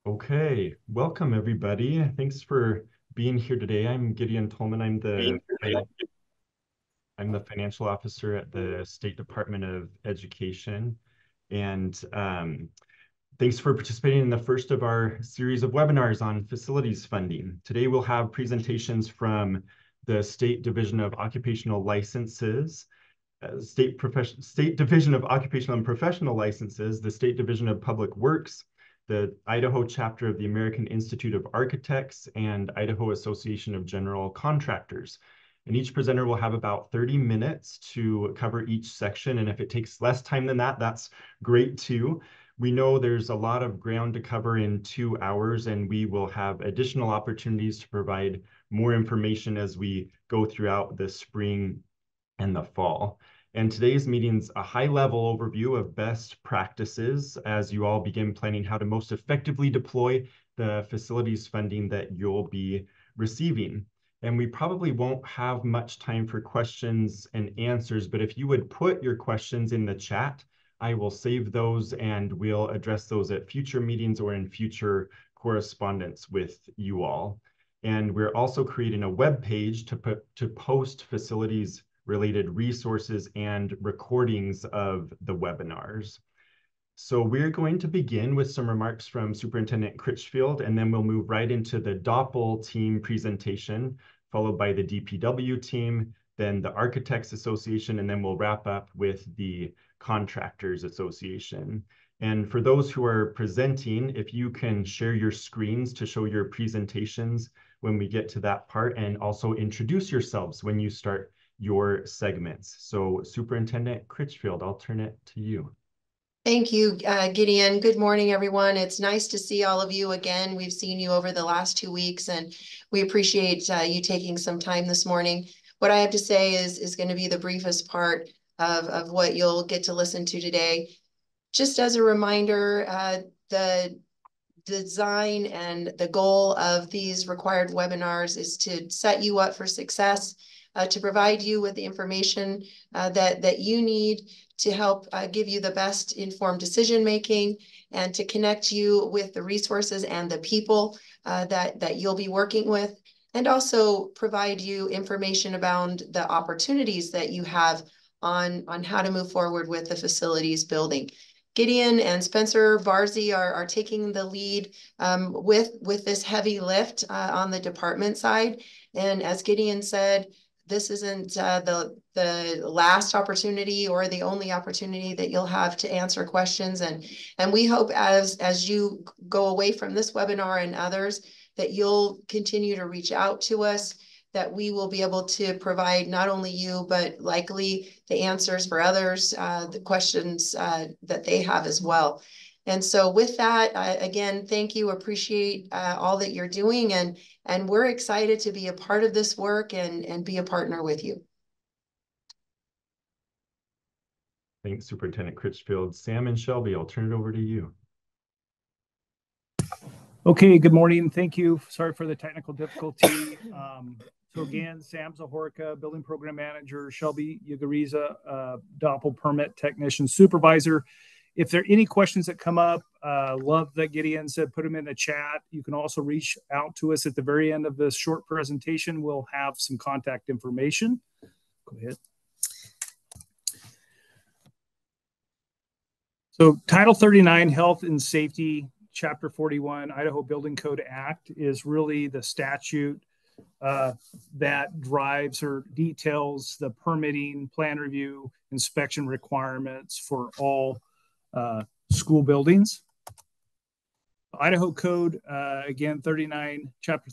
Okay, welcome everybody. Thanks for being here today. I'm Gideon Tolman. I'm the financial officer at the State Department of Education. And thanks for participating in the first of our series of webinars on facilities funding. Today we'll have presentations from the State Division of Occupational Licenses, State Division of Occupational and Professional Licenses, the State Division of Public Works, the Idaho chapter of the American Institute of Architects, and Idaho Association of General Contractors. And each presenter will have about 30 minutes to cover each section. And if it takes less time than that, that's great too. We know there's a lot of ground to cover in 2 hours, and we will have additional opportunities to provide more information as we go throughout the spring and the fall. And today's meeting's a high-level overview of best practices as you all begin planning how to most effectively deploy the facilities funding that you'll be receiving. And we probably won't have much time for questions and answers, but if you would put your questions in the chat, I will save those and we'll address those at future meetings or in future correspondence with you all. And we're also creating a web page to post facilities related resources and recordings of the webinars. So we're going to begin with some remarks from Superintendent Critchfield, and then we'll move right into the DOPL team presentation, followed by the DPW team, then the Architects Association, and then we'll wrap up with the Contractors Association. And for those who are presenting, if you can share your screens to show your presentations when we get to that part, and also introduce yourselves when you start your segments. So Superintendent Critchfield, I'll turn it to you. Thank you, Gideon. Good morning, everyone. It's nice to see all of you again. We've seen you over the last 2 weeks, and we appreciate you taking some time this morning. What I have to say is going to be the briefest part of what you'll get to listen to today. Just as a reminder, the design and the goal of these required webinars is to set you up for success, to provide you with the information that you need to help give you the best informed decision making, and to connect you with the resources and the people that you'll be working with, and also provide you information about the opportunities that you have on how to move forward with the facilities building. Gideon and Spencer Barzy are taking the lead with this heavy lift on the department side. And as Gideon said, this isn't the last opportunity or the only opportunity that you'll have to answer questions. And we hope as you go away from this webinar and others, that you'll continue to reach out to us, that we will be able to provide not only you, but likely the answers for others, the questions that they have as well. And so with that, again, thank you, appreciate all that you're doing, and we're excited to be a part of this work and be a partner with you. Thanks, Superintendent Critchfield. Sam and Shelby, I'll turn it over to you. Okay, good morning. Thank you. Sorry for the technical difficulty. So again, Sam Zahorka, Building Program Manager, Shelby Yugariza, DOPL Permit Technician Supervisor. If there are any questions that come up, love that Gideon said, put them in the chat. You can also reach out to us at the very end of this short presentation. We'll have some contact information. Go ahead. So Title 39, Health and Safety, Chapter 41, Idaho Building Code Act is really the statute that drives or details the permitting, plan review, inspection requirements for all school buildings. Idaho Code, again, Title 39, Chapter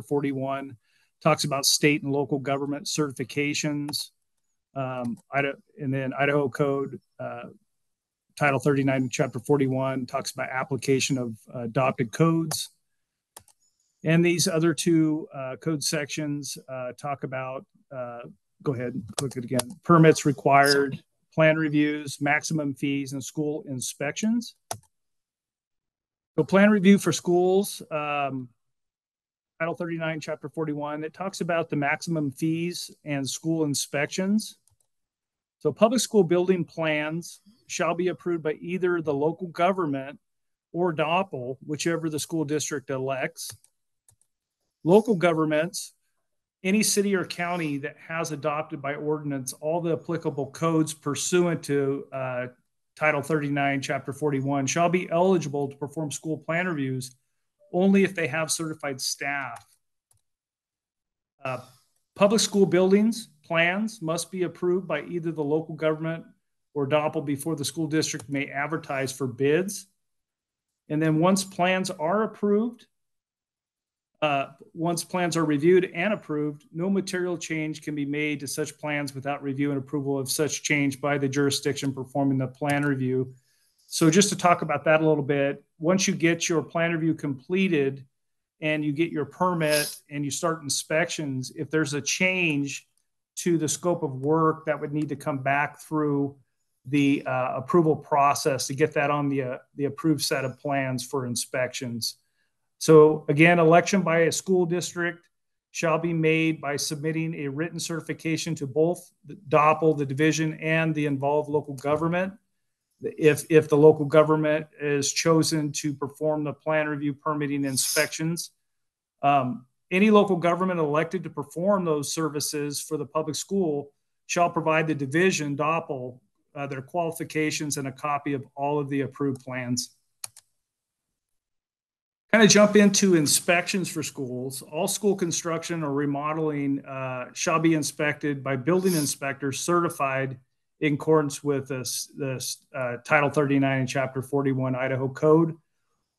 41, talks about state and local government certifications. And then Idaho Code, Title 39, Chapter 41 talks about application of adopted codes. And these other two code sections talk about, go ahead, click it again, permits required, plan reviews, maximum fees, and school inspections. So plan review for schools, Title 39, Chapter 41, it talks about the maximum fees and school inspections. So public school building plans shall be approved by either the local government or DOPL, whichever the school district elects. Local governments, any city or county that has adopted by ordinance all the applicable codes pursuant to Title 39, Chapter 41, shall be eligible to perform school plan reviews only if they have certified staff. Public school buildings plans must be approved by either the local government or DOPL before the school district may advertise for bids. And then once plans are approved, once plans are reviewed and approved, no material change can be made to such plans without review and approval of such change by the jurisdiction performing the plan review. So just to talk about that a little bit, once you get your plan review completed and you get your permit and you start inspections, if there's a change to the scope of work, that would need to come back through the approval process to get that on the approved set of plans for inspections. So again, election by a school district shall be made by submitting a written certification to both the DOPL, the division, and the involved local government. If the local government is chosen to perform the plan review, permitting, inspections, any local government elected to perform those services for the public school shall provide the division, DOPL, their qualifications and a copy of all of the approved plans. Kind of jump into inspections for schools. All school construction or remodeling shall be inspected by building inspectors certified in accordance with this Title 39 and Chapter 41 Idaho Code,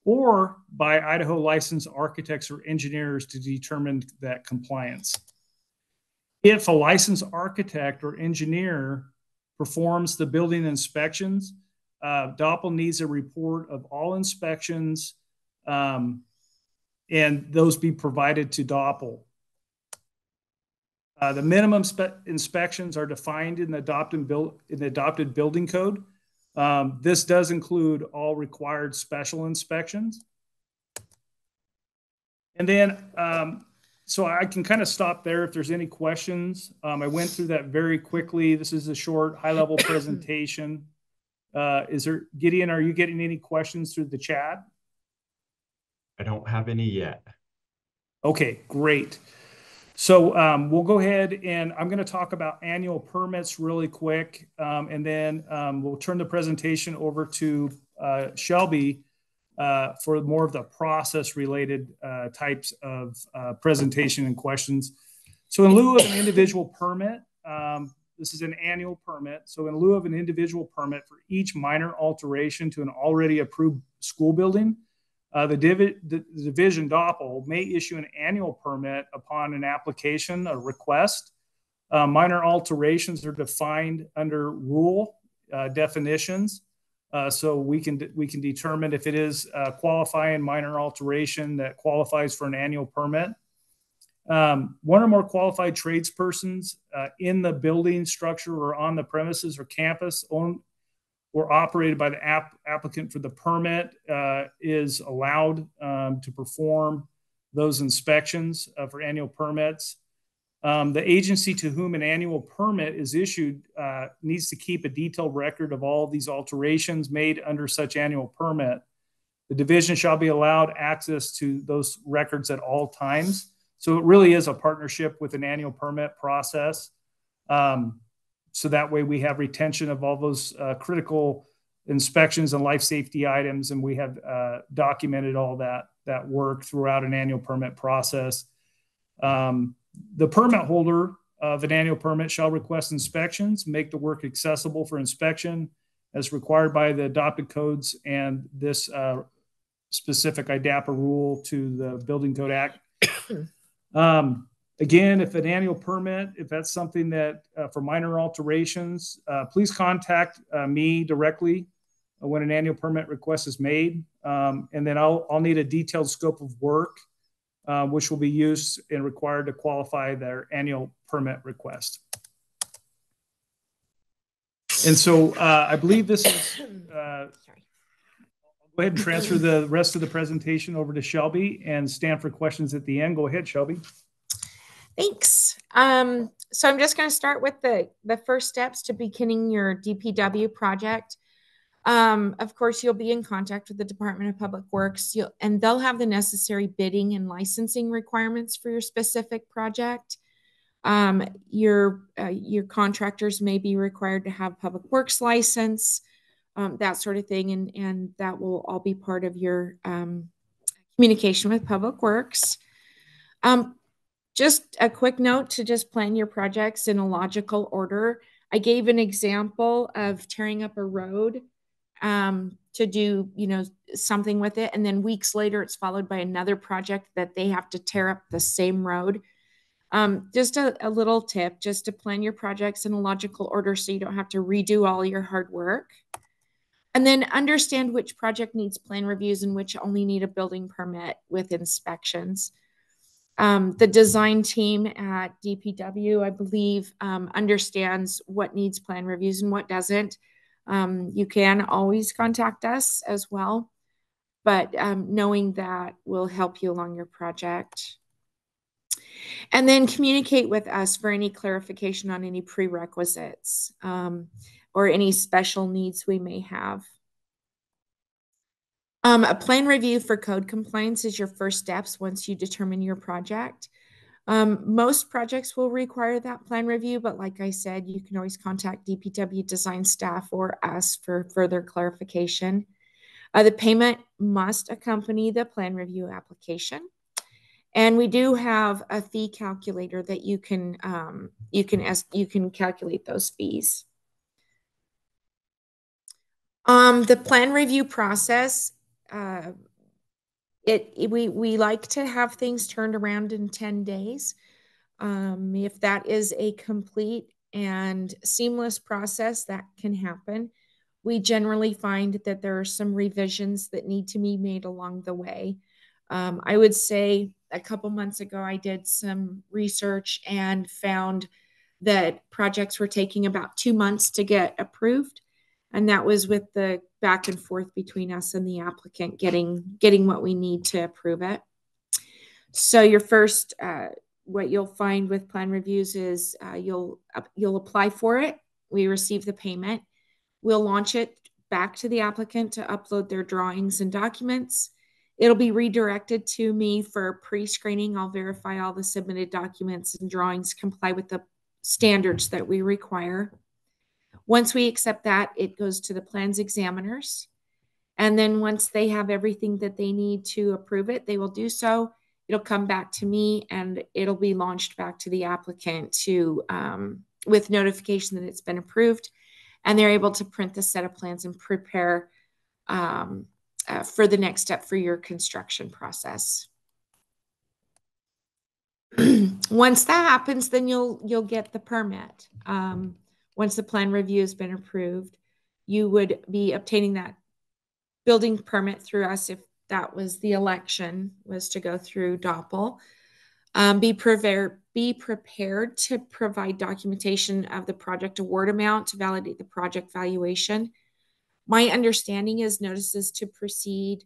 or by Idaho licensed architects or engineers to determine that compliance. If a licensed architect or engineer performs the building inspections, DOPL needs a report of all inspections, and those be provided to DOPL. The minimum inspections are defined in the adopted building code. This does include all required special inspections. And then, so I can kind of stop there if there's any questions. I went through that very quickly. This is a short, high-level presentation. Gideon, are you getting any questions through the chat? I don't have any yet. Okay, great. So we'll go ahead and I'm going to talk about annual permits really quick, and then we'll turn the presentation over to Shelby for more of the process-related types of presentation and questions. So in lieu of an individual permit, this is an annual permit. So in lieu of an individual permit for each minor alteration to an already approved school building, the division DOPL may issue an annual permit upon an application, a request. Minor alterations are defined under rule definitions. So we can determine if it is a qualifying minor alteration that qualifies for an annual permit. One or more qualified tradespersons in the building structure or on the premises or campus owned or operated by the applicant for the permit is allowed to perform those inspections for annual permits. The agency to whom an annual permit is issued needs to keep a detailed record of all these alterations made under such annual permit. The division shall be allowed access to those records at all times. So it really is a partnership with an annual permit process. So that way we have retention of all those critical inspections and life safety items, and we have documented all that work throughout an annual permit process. The permit holder of an annual permit shall request inspections, make the work accessible for inspection as required by the adopted codes and this specific IDAPA rule to the Building Code Act. Again, if an annual permit, if that's something that for minor alterations, please contact me directly when an annual permit request is made. And then I'll need a detailed scope of work, which will be used and required to qualify their annual permit request. And so I believe this is, I'll go ahead and transfer the rest of the presentation over to Shelby and stand for questions at the end. Go ahead, Shelby. Thanks. So I'm just going to start with the first steps to beginning your DPW project. Of course, you'll be in contact with the Department of Public Works, and they'll have the necessary bidding and licensing requirements for your specific project. Your contractors may be required to have public works license, that sort of thing, and that will all be part of your communication with Public Works. Just a quick note to just plan your projects in a logical order. I gave an example of tearing up a road to do, something with it. And then weeks later, it's followed by another project that they have to tear up the same road. Just a little tip, just to plan your projects in a logical order so you don't have to redo all your hard work. And then understand which project needs plan reviews and which only need a building permit with inspections. The design team at DPW, I believe, understands what needs plan reviews and what doesn't. You can always contact us as well, but knowing that will help you along your project. And then communicate with us for any clarification on any prerequisites or any special needs we may have. A plan review for code compliance is your first steps once you determine your project. Most projects will require that plan review, but like I said, you can always contact DPW design staff or us for further clarification. The payment must accompany the plan review application. And we do have a fee calculator that you can calculate those fees. The plan review process, we like to have things turned around in 10 days. If that is a complete and seamless process, that can happen. We generally find that there are some revisions that need to be made along the way. I would say a couple months ago, I did some research and found that projects were taking about 2 months to get approved. And that was with the back and forth between us and the applicant getting what we need to approve it. So your first, what you'll find with plan reviews is you'll apply for it. We receive the payment. We'll launch it back to the applicant to upload their drawings and documents. It'll be redirected to me for pre-screening. I'll verify all the submitted documents and drawings comply with the standards that we require. Once we accept that, it goes to the plans examiners. And then once they have everything that they need to approve it, they will do so. It'll come back to me and it'll be launched back to the applicant with notification that it's been approved. And they're able to print the set of plans and prepare for the next step for your construction process. Once that happens, then you'll get the permit. Once the plan review has been approved, you would be obtaining that building permit through us if that was the election, was to go through DOPL. Be prepared to provide documentation of the project award amount to validate the project valuation. My understanding is notices to proceed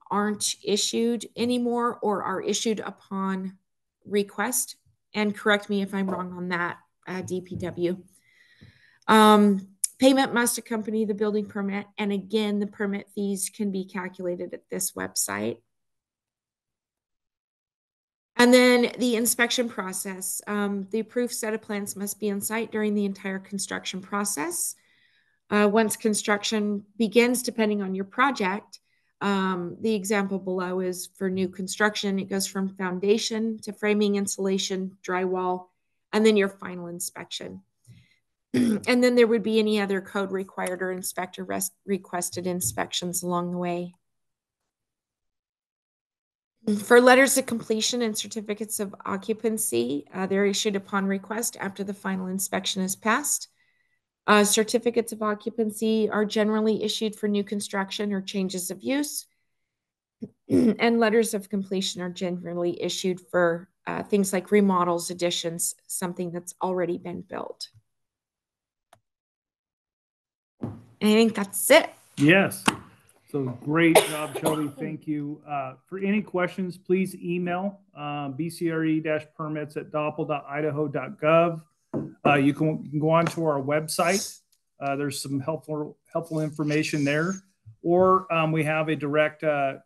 aren't issued anymore or are issued upon request. And correct me if I'm wrong on that, DPW. Payment must accompany the building permit. And again, the permit fees can be calculated at this website. And then the inspection process. The approved set of plans must be on site during the entire construction process. Once construction begins, depending on your project, the example below is for new construction. It goes from foundation to framing, insulation, drywall, and then your final inspection. And then there would be any other code required or inspector requested inspections along the way. For letters of completion and certificates of occupancy, they're issued upon request after the final inspection is passed. Certificates of occupancy are generally issued for new construction or changes of use. And letters of completion are generally issued for things like remodels, additions, something that's already been built. And I think that's it. Yes. So great job, Shelby. Thank you. For any questions, please email bcre-permits@doppel.idaho.gov. You can go onto our website There's some helpful information there. Or we have a direct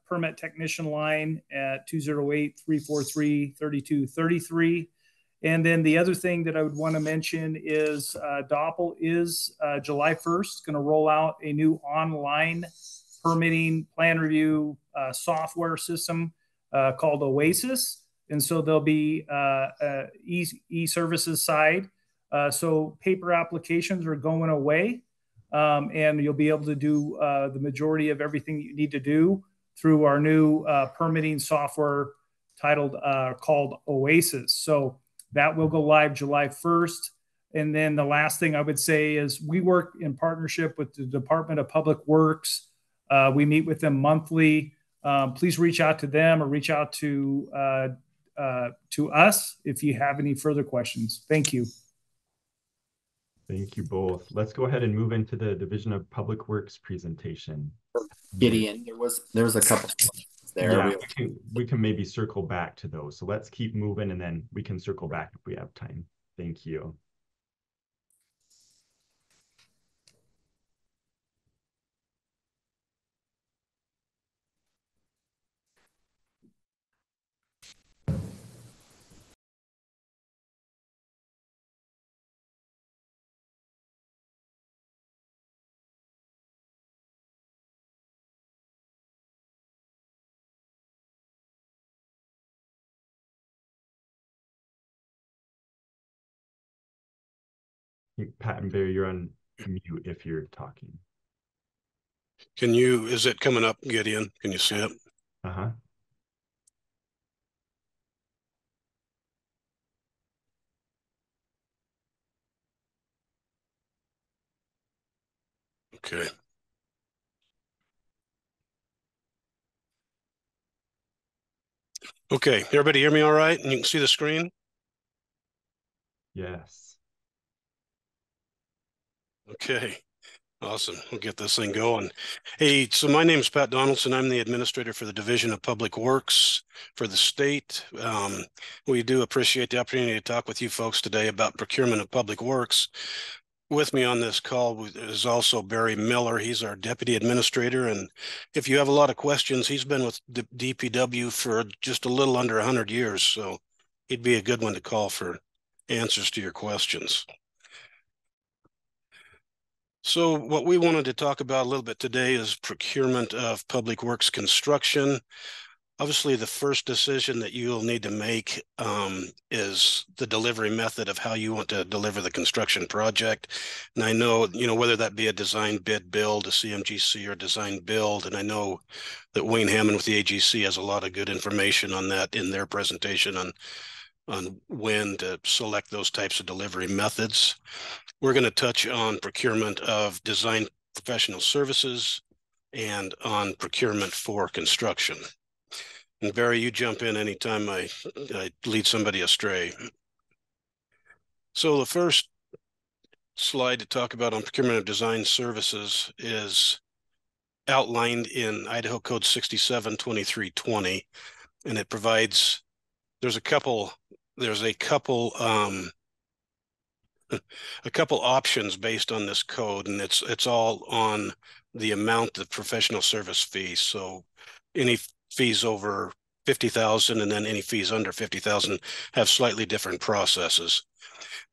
permit technician line at 208-343-3233. And then the other thing that I would want to mention is Doppel is July 1st going to roll out a new online permitting plan review software system called Oasis. And so there'll be e-services side. So paper applications are going away. And you'll be able to do the majority of everything you need to do through our new permitting software called Oasis. So that will go live July 1st. And then the last thing I would say is we work in partnership with the Department of Public Works. We meet with them monthly. Please reach out to them or reach out to us if you have any further questions. Thank you. Thank you both. Let's go ahead and move into the Division of Public Works presentation. Gideon, there was a couple questions there. Yeah, we can maybe circle back to those. So let's keep moving and then we can circle back if we have time. Thank you. Pat and Barry, you're on mute if you're talking. Is it coming up, Gideon? Can you see it? Uh-huh. Okay. Okay, everybody hear me all right? And you can see the screen? Yes. Okay, awesome. We'll get this thing going. Hey, so my name is Pat Donaldson. I'm the administrator for the Division of Public Works for the state. We do appreciate the opportunity to talk with you folks today about procurement of public works. With me on this call is also Barry Miller. He's our deputy administrator. And if you have a lot of questions, he's been with DPW for just a little under 100 years. So he'd be a good one to call for answers to your questions. So what we wanted to talk about a little bit today is procurement of public works construction. Obviously, the first decision that you'll need to make is the delivery method of how you want to deliver the construction project. And I know, whether that be a design bid build, a CMGC, or design build, and I know that Wayne Hammond with the AGC has a lot of good information on that in their presentation on when to select those types of delivery methods. We're going to touch on procurement of design professional services and on procurement for construction. And Barry, you jump in anytime I lead somebody astray. So the first slide to talk about on procurement of design services is outlined in Idaho Code 67-2320, and it provides, there's a couple options based on this code, and it's all on the amount of professional service fees. So any fees over $50,000 and then any fees under $50,000 have slightly different processes.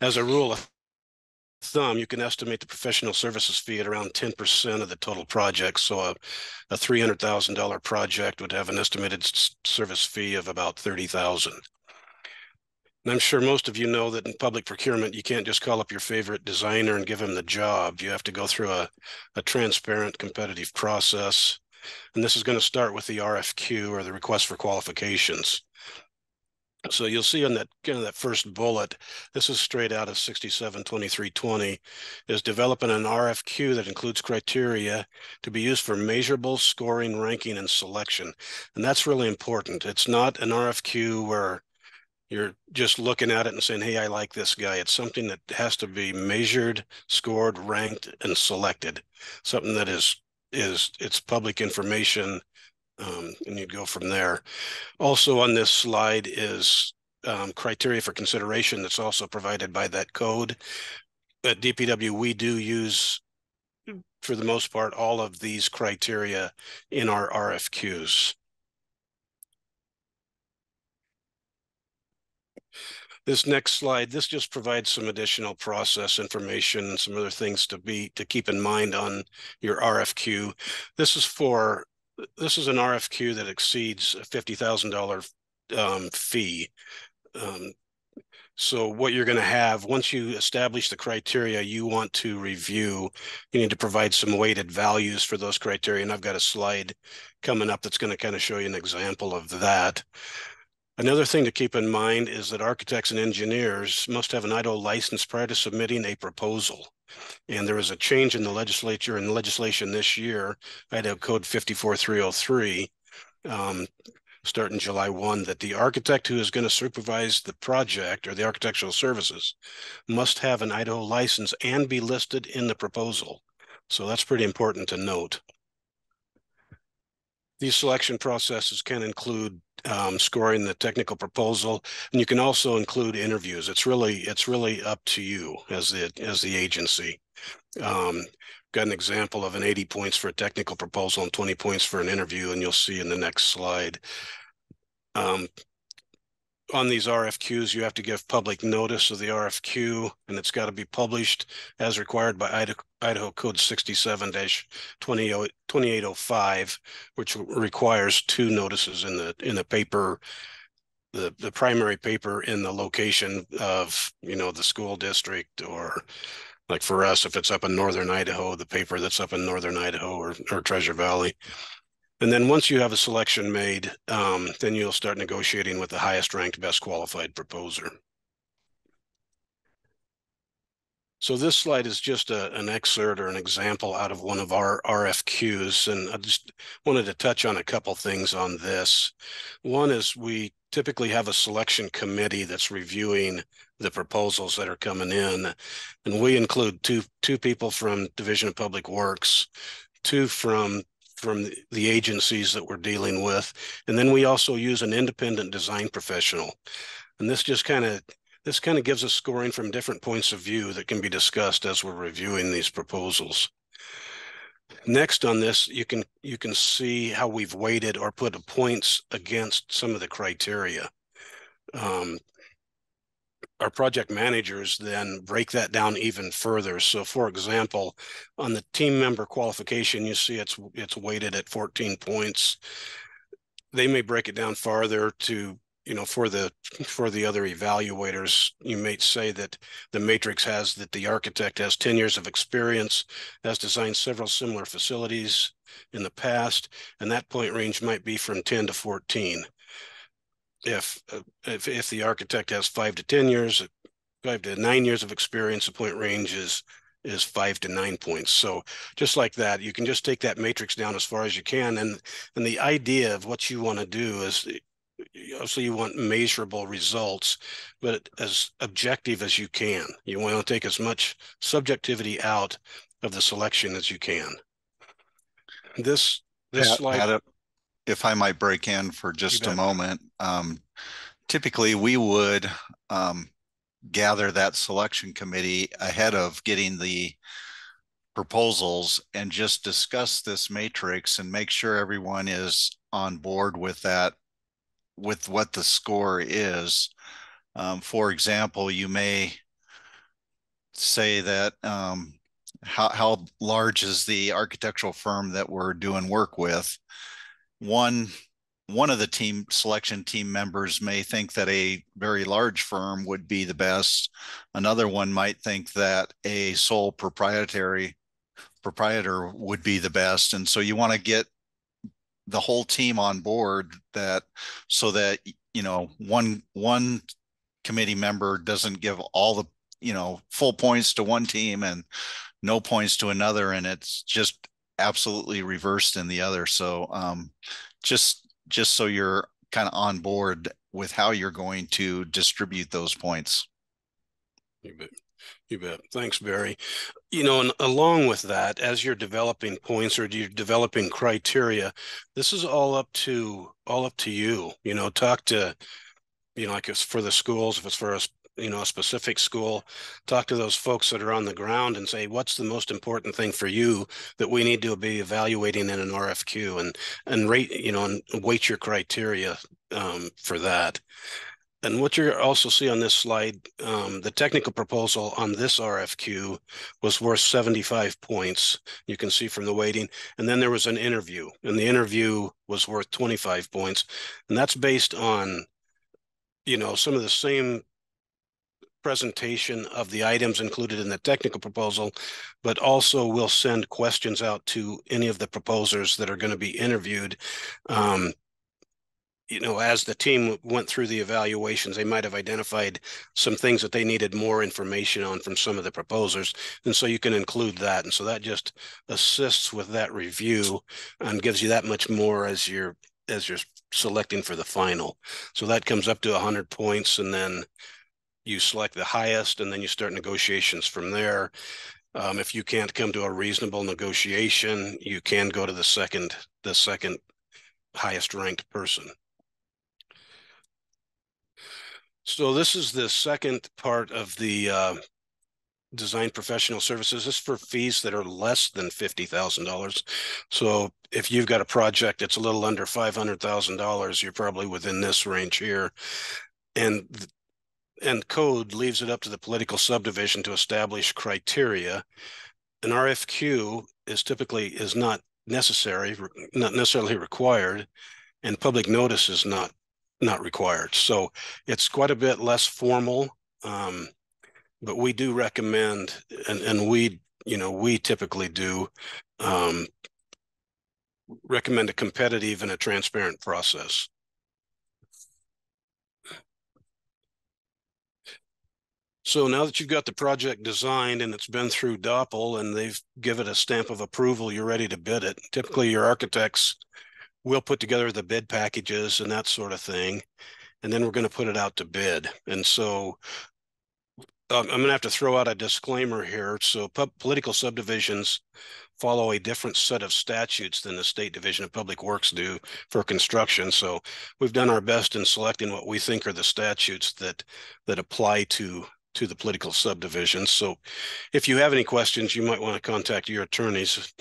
As a rule of thumb, you can estimate the professional services fee at around 10% of the total project. So a $300,000 project would have an estimated service fee of about $30,000. And I'm sure most of you know that in public procurement, you can't just call up your favorite designer and give him the job. You have to go through a transparent, competitive process. And this is going to start with the RFQ, or the request for qualifications. So you'll see on that first bullet, this is straight out of 67-2320, is developing an RFQ that includes criteria to be used for measurable scoring, ranking, and selection. And that's really important. It's not an RFQ where you're just looking at it and saying, hey, I like this guy. It's something that has to be measured, scored, ranked, and selected. Something that it's public information, and you go from there. Also on this slide is criteria for consideration that's also provided by that code. At DPW, we do use for the most part, all of these criteria in our RFQs. This next slide, this just provides some additional process information and some other things to keep in mind on your RFQ. This is an RFQ that exceeds a $50,000 fee. So what you're going to have, once you establish the criteria you want to review, you need to provide some weighted values for those criteria. And I've got a slide coming up that's going to kind of show you an example of that. Another thing to keep in mind is that architects and engineers must have an Idaho license prior to submitting a proposal. And there is a change in the legislature and legislation this year, Idaho Code 54303, starting July 1, that the architect who is going to supervise the project or the architectural services must have an Idaho license and be listed in the proposal. So that's pretty important to note. These selection processes can include scoring the technical proposal, and you can also include interviews. It's really up to you as the agency. Got an example of an 80 points for a technical proposal and 20 points for an interview, and you'll see in the next slide. On these RFQs, you have to give public notice of the RFQ, and it's got to be published as required by Idaho Code 67-2805, which requires 2 notices in the paper, the primary paper in the location of, the school district, or like for us, if it's up in northern Idaho, the paper that's up in northern Idaho or Treasure Valley. And then once you have a selection made, then you'll start negotiating with the highest ranked, best qualified proposer. So this slide is just an excerpt or an example out of one of our RFQs. And I just wanted to touch on a couple things on this. One is we typically have a selection committee that's reviewing the proposals that are coming in. And we include two people from Division of Public Works, 2 from the agencies that we're dealing with. And then we also use an independent design professional. And this kind of gives us scoring from different points of view that can be discussed as we're reviewing these proposals. Next on this, you can see how we've weighted or put points against some of the criteria. Our project managers then break that down even further. So for example, on the team member qualification, you see it's weighted at 14 points. They may break it down farther to, for the other evaluators, you may say that the matrix has that the architect has 10 years of experience, has designed several similar facilities in the past, and that point range might be from 10 to 14. If the architect has 5 to 9 years of experience, the point range is 5 to 9 points. So just like that, you can just take that matrix down as far as you can. And the idea of what you want to do is, obviously you want measurable results, but as objective as you can. You want to take as much subjectivity out of the selection as you can. This slide. Pat, if I might break in for just a moment, typically we would gather that selection committee ahead of getting the proposals and just discuss this matrix and make sure everyone is on board with that, with what the score is. For example, you may say that how large is the architectural firm that we're doing work with. One of the selection team members may think that a very large firm would be the best. Another one might think that a sole proprietor would be the best. And so you want to get the whole team on board, so that one committee member doesn't give all the full points to one team and no points to another, and it's just absolutely reversed in the other. So just so you're kind of on board with how you're going to distribute those points. You bet. Thanks, Barry. And along with that, as you're developing points or you're developing criteria, this is all up to you. Talk to, like it's for the schools, if it's for a specific school, talk to those folks that are on the ground and say, what's the most important thing for you that we need to be evaluating in an RFQ, and rate, and weight your criteria for that. And what you also see on this slide, the technical proposal on this RFQ was worth 75 points. You can see from the weighting. And then there was an interview, and the interview was worth 25 points. And that's based on, some of the same presentation of the items included in the technical proposal, but also we'll send questions out to any of the proposers that are going to be interviewed. As the team went through the evaluations, they might have identified some things that they needed more information on from some of the proposers. And so you can include that. And so that just assists with that review and gives you that much more as you're selecting for the final. So that comes up to 100 points, and then you select the highest, and then you start negotiations from there. If you can't come to a reasonable negotiation, you can go to the second highest ranked person. So this is the second part of the design professional services. This is for fees that are less than $50,000. So if you've got a project that's a little under $500,000, you're probably within this range here. And code leaves it up to the political subdivision to establish criteria. An RFQ is not necessarily required, and public notice is not required. So it's quite a bit less formal, but we do recommend, and we typically do recommend a competitive and a transparent process. So now that you've got the project designed and it's been through DOPL and they've given a stamp of approval, you're ready to bid it. Typically your architects will put together the bid packages and that sort of thing, and then we're going to put it out to bid. And so I'm going to have to throw out a disclaimer here. So political subdivisions follow a different set of statutes than the State Division of Public Works do for construction. So we've done our best in selecting what we think are the statutes that apply to the political subdivisions. So if you have any questions, you might want to contact your attorneys.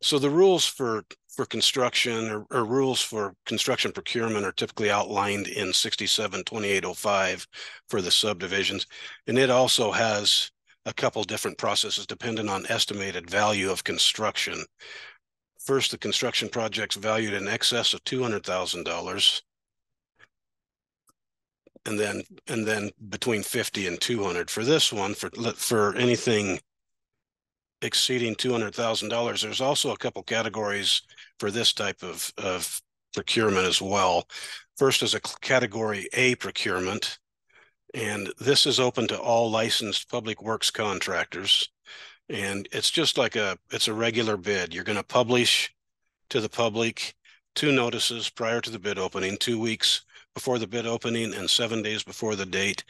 So the rules for construction or rules for construction procurement are typically outlined in 67-2805 for the subdivisions. And it also has a couple different processes depending on estimated value of construction. First, the construction project's valued in excess of $200,000. And then between 50 and 200. For this one, for anything exceeding $200,000, there's also a couple categories for this type of procurement as well. First is a category A procurement, and this is open to all licensed public works contractors. And it's just like it's a regular bid. You're going to publish to the public 2 notices prior to the bid opening, 2 weeks before the bid opening and 7 days before the date.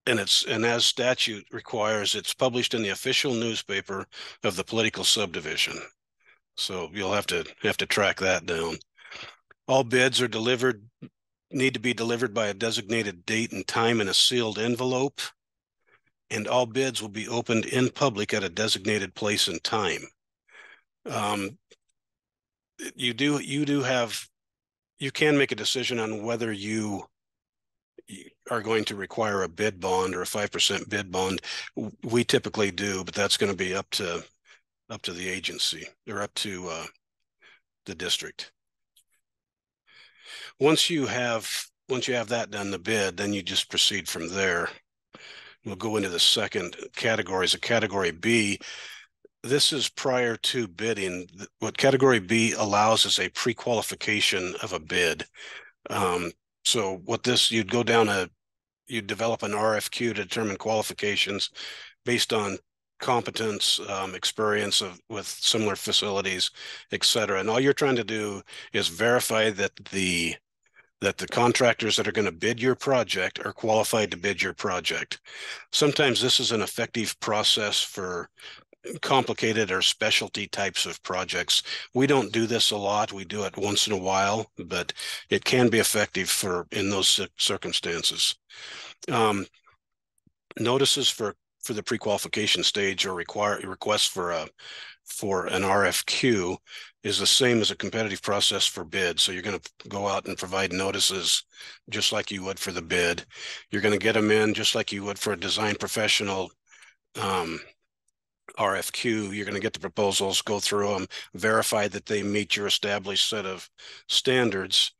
And as statute requires, it's published in the official newspaper of the political subdivision. So you'll have to track that down. All bids need to be delivered by a designated date and time in a sealed envelope, and all bids will be opened in public at a designated place and time. You can make a decision on whether you are going to require a bid bond or a 5% bid bond. We typically do, but that's going to be up to the agency or up to the district. Once you have that done, the bid, then you just proceed from there. We'll go into the second category, is a category B. This is prior to bidding. What category B allows is a pre-qualification of a bid. So you'd develop an RFQ to determine qualifications based on competence, experience with similar facilities, et cetera. And all you're trying to do is verify that the contractors that are going to bid your project are qualified to bid your project. Sometimes this is an effective process for complicated or specialty types of projects. We don't do this a lot. We do it once in a while, but it can be effective in those circumstances. Notices for the pre-qualification stage or requests for an RFQ is the same as a competitive process for bid. So you're going to go out and provide notices just like you would for the bid. You're going to get them in just like you would for a design professional RFQ. You're going to get the proposals, go through them, verify that they meet your established set of standards.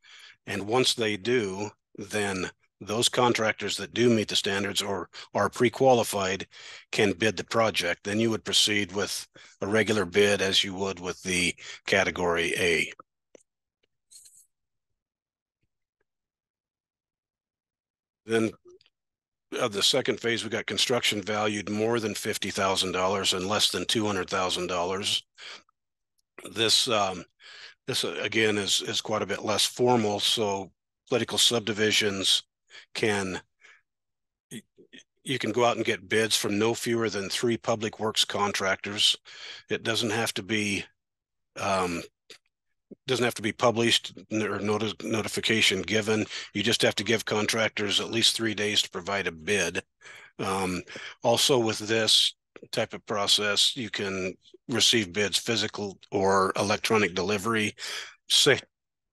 And once they do, then those contractors that do meet the standards or are pre-qualified can bid the project. Then you would proceed with a regular bid as you would with the category A. Then of the second phase, we got construction valued more than $50,000 and less than $200,000. This again is quite a bit less formal. So political subdivisions you can go out and get bids from no fewer than 3 public works contractors. It doesn't have to be published or notification given. You just have to give contractors at least 3 days to provide a bid. Also with this type of process, you can receive bids physical or electronic delivery.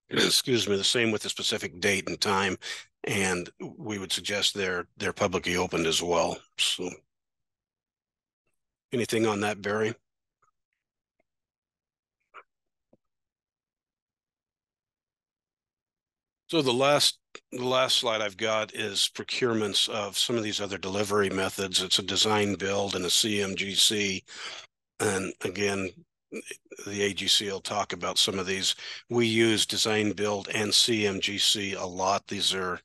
Excuse me, the same with the specific date and time. And we would suggest they're publicly opened as well. So anything on that, Barry? So the last slide I've got is procurements of some of these other delivery methods. It's a design build and a CMGC. And again, the AGC will talk about some of these. We use design build and CMGC a lot. These are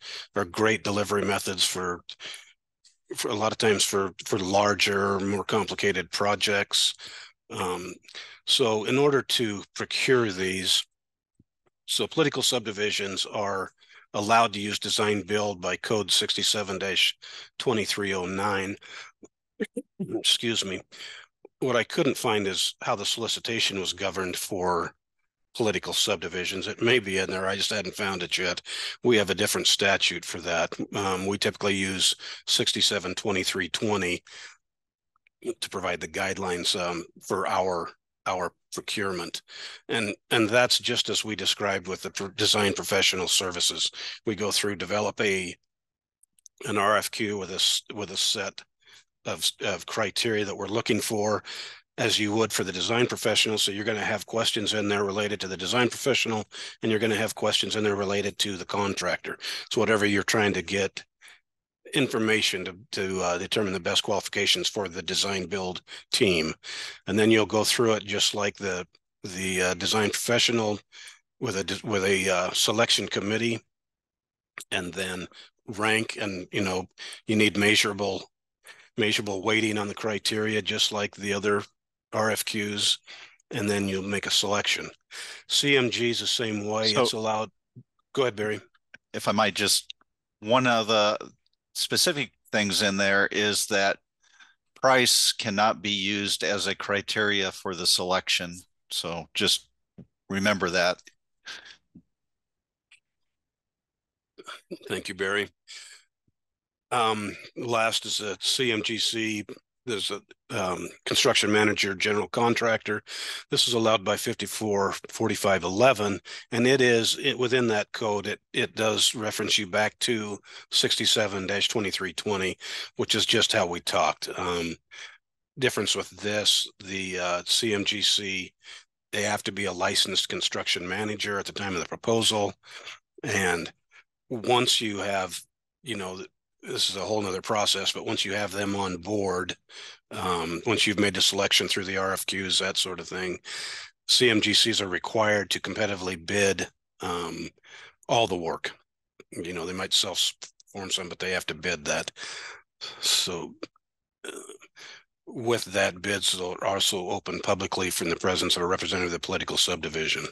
great delivery methods for a lot of times for larger, more complicated projects. So in order to procure these, so political subdivisions are allowed to use design build by code 67-2309. Excuse me. What I couldn't find is how the solicitation was governed for political subdivisions. It may be in there. I just hadn't found it yet. We have a different statute for that. We typically use 67-2320 to provide the guidelines for our procurement. And that's just as we described with the design professional services. We go through, develop an RFQ with a set of criteria that we're looking for, as you would for the design professional. So you're going to have questions in there related to the design professional, and you're going to have questions in there related to the contractor. So whatever you're trying to get information to determine the best qualifications for the design build team. And then you'll go through it just like the design professional with a selection committee, and then rank, and you need measurable weighting on the criteria, just like the other RFQs, and then you'll make a selection. CMG is the same way. So, it's allowed. Go ahead, Barry. If I might, just one of the specific things in there is that price cannot be used as a criteria for the selection. So just remember that. Thank you, Barry. Last is a CMGC. There's a construction manager, general contractor. This is allowed by 544511, and within that code, it does reference you back to 67-2320, which is just how we talked. Difference with this, the CMGC, they have to be a licensed construction manager at the time of the proposal. And once you have, this is a whole nother process, but once you have them on board, once you've made the selection through the RFQs, that sort of thing, CMGCs are required to competitively bid all the work. They might self-form some, but they have to bid that. So with that, bids are also open publicly from the presence of a representative of the political subdivision.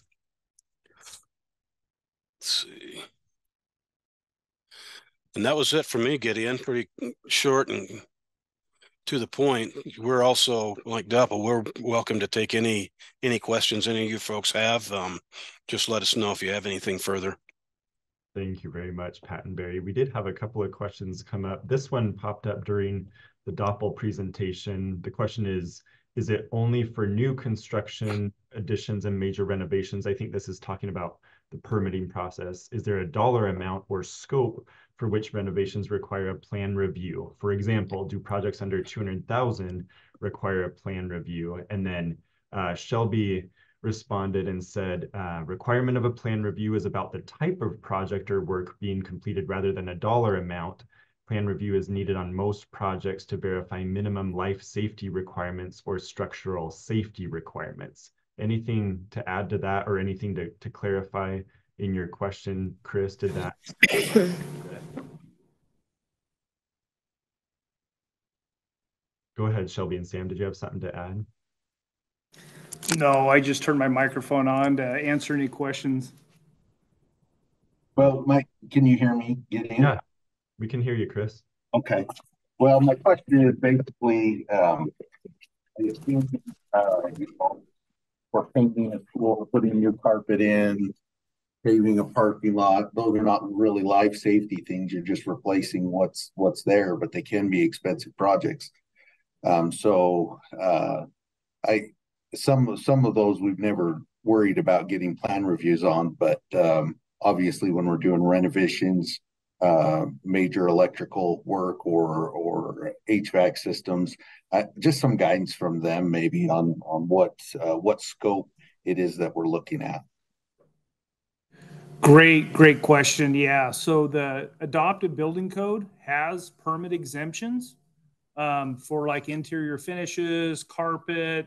Let's see. And that was it for me, Gideon. Pretty short and to the point, we're also like DAPA, we're welcome to take any questions any of you folks have. Just let us know if you have anything further. Thank you very much, Pat and Barry. We did have a couple of questions come up. This one popped up during the DOPL presentation. The question is it only for new construction additions and major renovations? I think this is talking about the permitting process. Is there a dollar amount or scope for which renovations require a plan review? For example, do projects under 200,000 require a plan review? And then Shelby responded and said, requirement of a plan review is about the type of project or work being completed rather than a dollar amount. Plan review is needed on most projects to verify minimum life safety requirements or structural safety requirements. Anything to add to that or anything to clarify in your question, Chris? Did that? Go ahead, Shelby and Sam. Did you have something to add? No, I just turned my microphone on to answer any questions. Well, Mike, can you hear me? Yeah, we can hear you, Chris. Okay. Well, my question is basically, for painting a floor, putting new carpet in, paving a parking lot, those are not really life safety things. You're just replacing what's there, but they can be expensive projects. Some of those we've never worried about getting plan reviews on, but obviously when we're doing renovations, major electrical work or HVAC systems, just some guidance from them maybe on what scope it is that we're looking at. Great question. Yeah, so the adopted building code has permit exemptions for like interior finishes, carpet,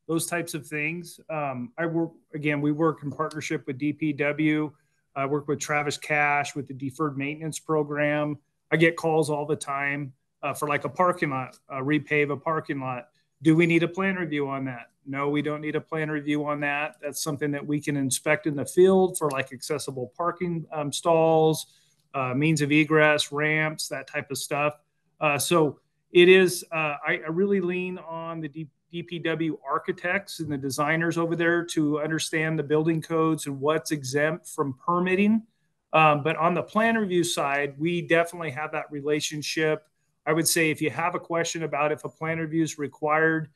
those types of things. We work in partnership with DPW. I work with Travis Cash with the deferred maintenance program. I get calls all the time for like a parking lot, repave a parking lot. Do we need a plan review on that? No, we don't need a plan review on that. That's something that we can inspect in the field for like accessible parking stalls, means of egress, ramps, that type of stuff. So it is, I really lean on the DPW architects and the designers over there to understand the building codes and what's exempt from permitting. But on the plan review side, we definitely have that relationship. I would say if you have a question about if a plan review is required,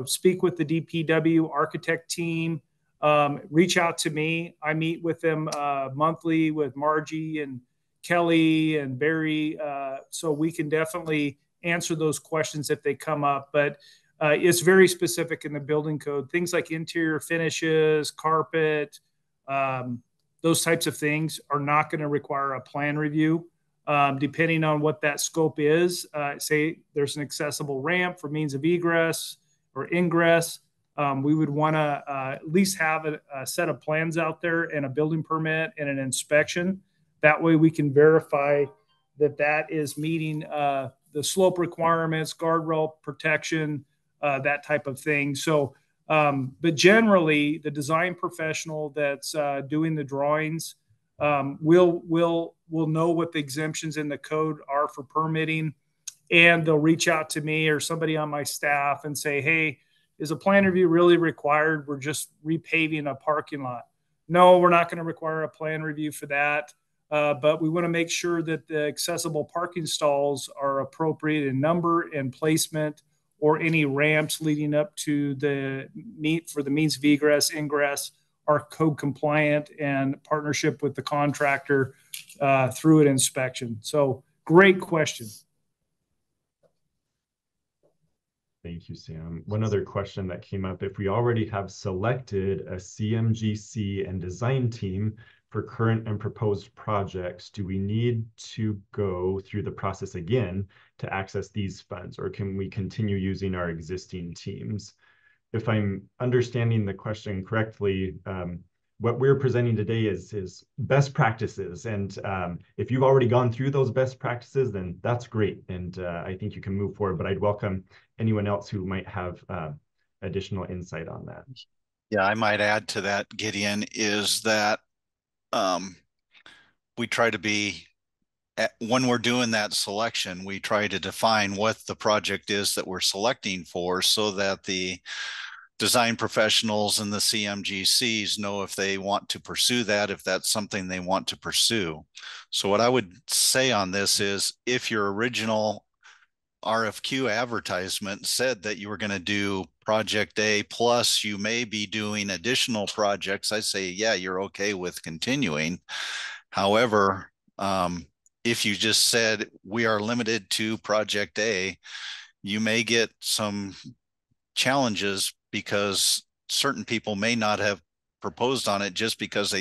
speak with the DPW architect team, reach out to me. I meet with them monthly with Margie and Kelly and Barry. So we can definitely answer those questions if they come up. But it's very specific in the building code. Things like interior finishes, carpet, those types of things are not going to require a plan review. Depending on what that scope is, say there's an accessible ramp for means of egress or ingress, we would want to at least have a set of plans out there and a building permit and an inspection. That way we can verify that is meeting the slope requirements, guardrail protection, that type of thing. So, but generally the design professional that's doing the drawings will know what the exemptions in the code are for permitting, and they'll reach out to me or somebody on my staff and say, hey, is a plan review really required? We're just repaving a parking lot. No, we're not going to require a plan review for that. But we want to make sure that the accessible parking stalls are appropriate in number and placement, or any ramps leading up to the means of egress, ingress are code compliant and partnership with the contractor through an inspection. So great question. Thank you, Sam. One other question that came up: if we already have selected a CMGC and design team for current and proposed projects, do we need to go through the process again to access these funds, or can we continue using our existing teams? If I'm understanding the question correctly, what we're presenting today is best practices. And if you've already gone through those best practices, then that's great. And I think you can move forward, but I'd welcome anyone else who might have additional insight on that. Yeah, I might add to that, Gideon, is that we try to be when we're doing that selection, we try to define what the project is that we're selecting for so that the design professionals and the CMGCs know if they want to pursue that, if that's something they want to pursue. So what I would say on this is, if your original RFQ advertisement said that you were going to do project A plus you may be doing additional projects, I say, yeah, you're okay with continuing. However, if you just said we are limited to project A, you may get some challenges because certain people may not have proposed on it just because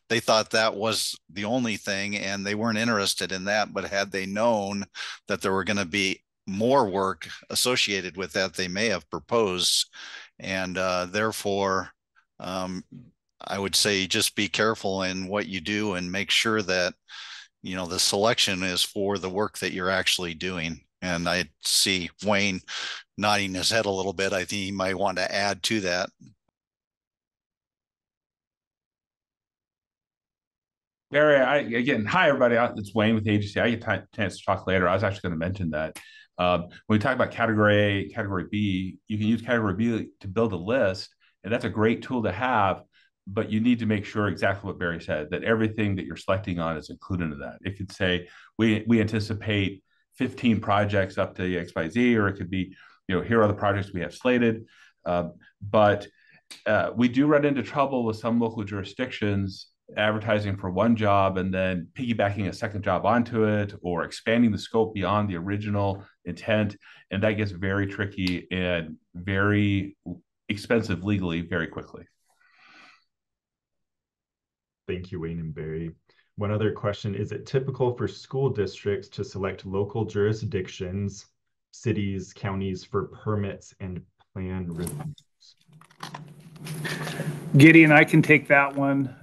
they thought that was the only thing and they weren't interested in that. But had they known that there were going to be more work associated with that, they may have proposed. And therefore, I would say just be careful in what you do and make sure that, you know, the selection is for the work that you're actually doing. And I see Wayne nodding his head a little bit. I think he might want to add to that. Barry, again, hi, everybody. It's Wayne with the agency. I get a chance to talk later. I was actually going to mention that. When we talk about category A, category B, you can use category B to build a list, and that's a great tool to have, but you need to make sure exactly what Barry said, that everything that you're selecting on is included in that. It could say, we anticipate 15 projects up to XYZ, or it could be, you know, here are the projects we have slated. But we do run into trouble with some local jurisdictions advertising for one job and then piggybacking a second job onto it, or expanding the scope beyond the original intent. And that gets very tricky and very expensive legally very quickly. Thank you, Wayne and Barry. One other question: is it typical for school districts to select local jurisdictions, cities, counties for permits and plan reviews? Gideon, I can take that one,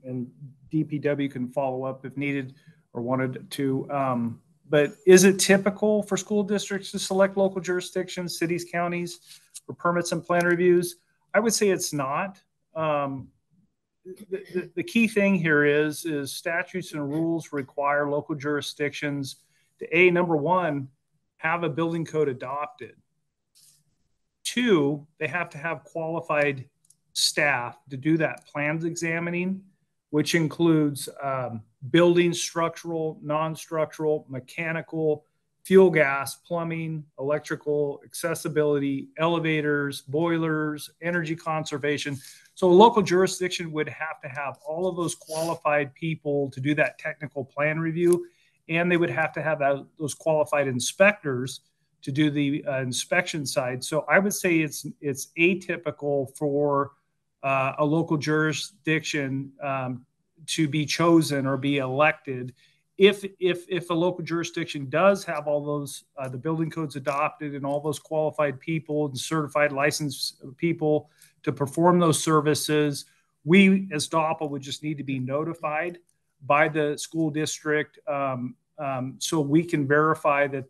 and DPW can follow up if needed or wanted to. But is it typical for school districts to select local jurisdictions, cities, counties for permits and plan reviews? I would say it's not. The key thing here is statutes and rules require local jurisdictions to, number one, have a building code adopted. Two, they have to have qualified staff to do that plans examining, which includes building, structural, non-structural, mechanical, fuel gas, plumbing, electrical, accessibility, elevators, boilers, energy conservation. So a local jurisdiction would have to have all of those qualified people to do that technical plan review, and they would have to have those qualified inspectors to do the inspection side. So I would say it's atypical for a local jurisdiction to be chosen or be elected. If a local jurisdiction does have all those the building codes adopted and all those qualified people and certified licensed people to perform those services, we as DAPA would just need to be notified by the school district, so we can verify that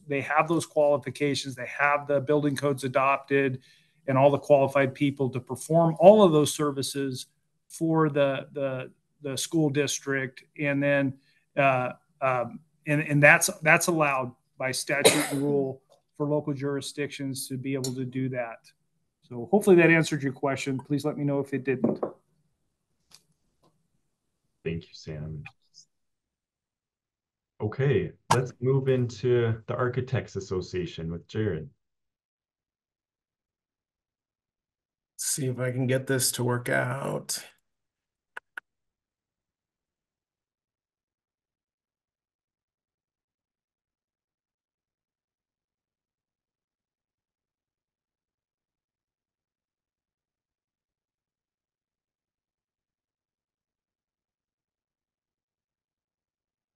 they have those qualifications, they have the building codes adopted, and all the qualified people to perform all of those services for the school district. And then and that's allowed by statute and rule for local jurisdictions to be able to do that. So hopefully that answered your question. Please let me know if it didn't. Thank you, Sam. Okay, let's move into the Architects Association with Jared. See if I can get this to work out.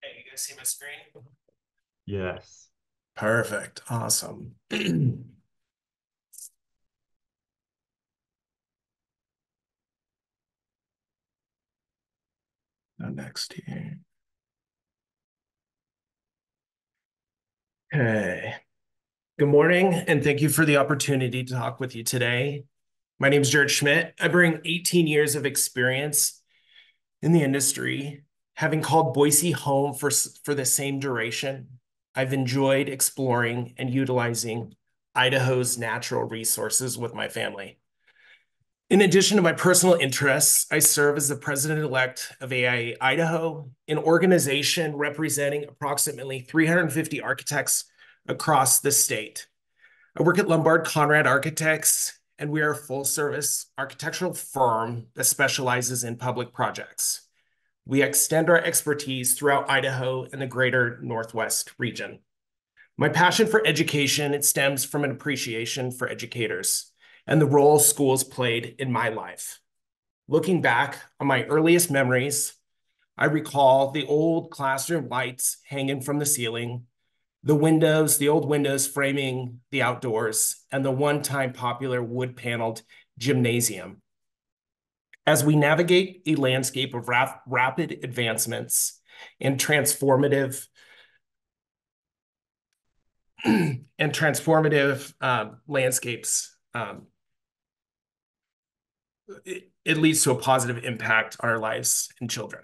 Hey, you guys see my screen? Yes. Perfect. Awesome. Now next here. Okay. Good morning, and thank you for the opportunity to talk with you today. My name is Jared Schmidt. I bring 18 years of experience in the industry, Having called Boise home for the same duration, I've enjoyed exploring and utilizing Idaho's natural resources with my family. In addition to my personal interests, I serve as the president-elect of AIA Idaho, an organization representing approximately 350 architects across the state. I work at Lombard Conrad Architects, and we are a full-service architectural firm that specializes in public projects. We extend our expertise throughout Idaho and the greater Northwest region. My passion for education, it stems from an appreciation for educators and the role schools played in my life. Looking back on my earliest memories, I recall the old classroom lights hanging from the ceiling, the old windows framing the outdoors, and the one-time popular wood-paneled gymnasium. As we navigate a landscape of rapid advancements and transformative landscapes, it leads to a positive impact on our lives and children.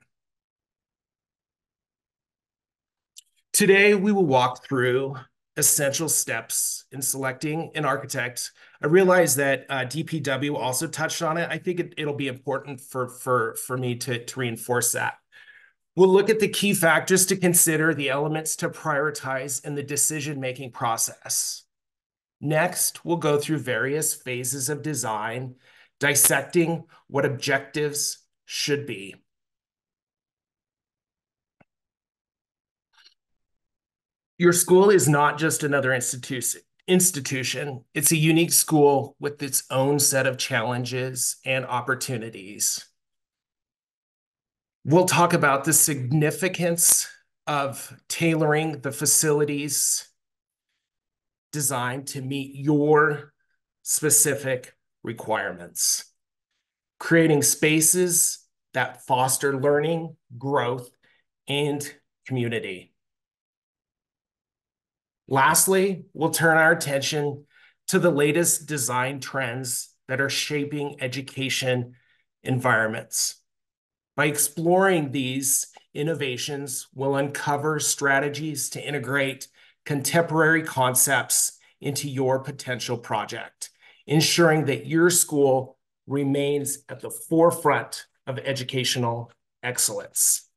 Today, we will walk through essential steps in selecting an architect. I realize that DPW also touched on it. I think it'll be important for me to reinforce that. We'll look at the key factors to consider, the elements to prioritize in the decision-making process. Next, we'll go through various phases of design, dissecting what objectives should be. Your school is not just another institution. It's a unique school with its own set of challenges and opportunities. We'll talk about the significance of tailoring the facilities designed to meet your specific requirements, creating spaces that foster learning, growth, and community. Lastly, we'll turn our attention to the latest design trends that are shaping education environments. By exploring these innovations, we'll uncover strategies to integrate contemporary concepts into your potential project, ensuring that your school remains at the forefront of educational excellence.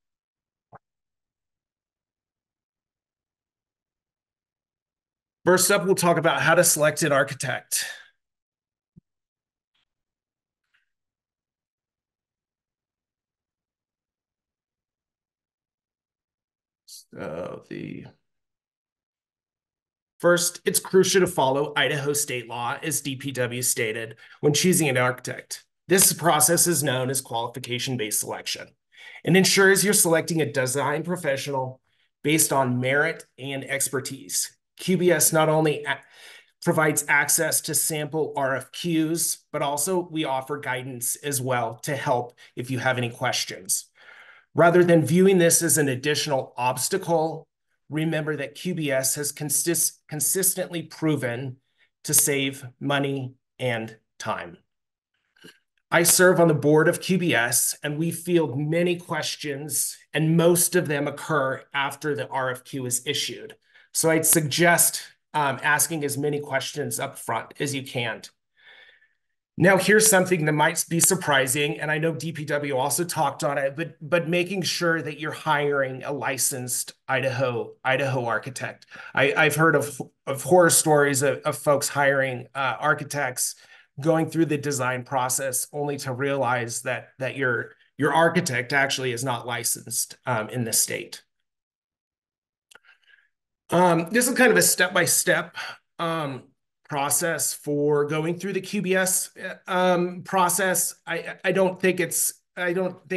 First up, we'll talk about how to select an architect. So first, it's crucial to follow Idaho state law, as DPW stated, when choosing an architect. This process is known as qualification-based selection and ensures you're selecting a design professional based on merit and expertise. QBS not only provides access to sample RFQs, but also we offer guidance as well to help if you have any questions. Rather than viewing this as an additional obstacle, remember that QBS has consistently proven to save money and time. I serve on the board of QBS, and we field many questions, and most of them occur after the RFQ is issued. So I'd suggest asking as many questions up front as you can. Now, here's something that might be surprising, and I know DPW also talked on it, but making sure that you're hiring a licensed Idaho architect. I've heard of horror stories of folks hiring architects, going through the design process only to realize that your architect actually is not licensed in the state. This is kind of a step-by-step process for going through the QBS process. I don't think